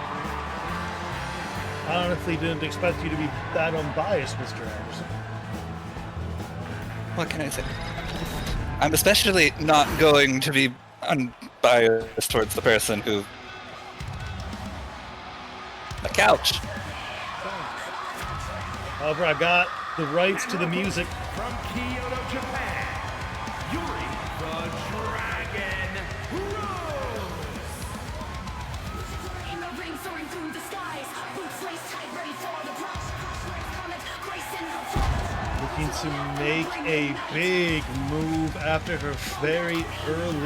I honestly didn't expect you to be that unbiased, Mr. Anderson. What can I say? I'm especially not going to be unbiased towards the person who... A couch. However, I got the rights to the music. from Kyoto, Japan. Yuri the Dragon Rose. In the ring, soaring through the skies. Boots laced tight, ready for the brush. Comet, Grace in her front. Looking to make a big move after her very early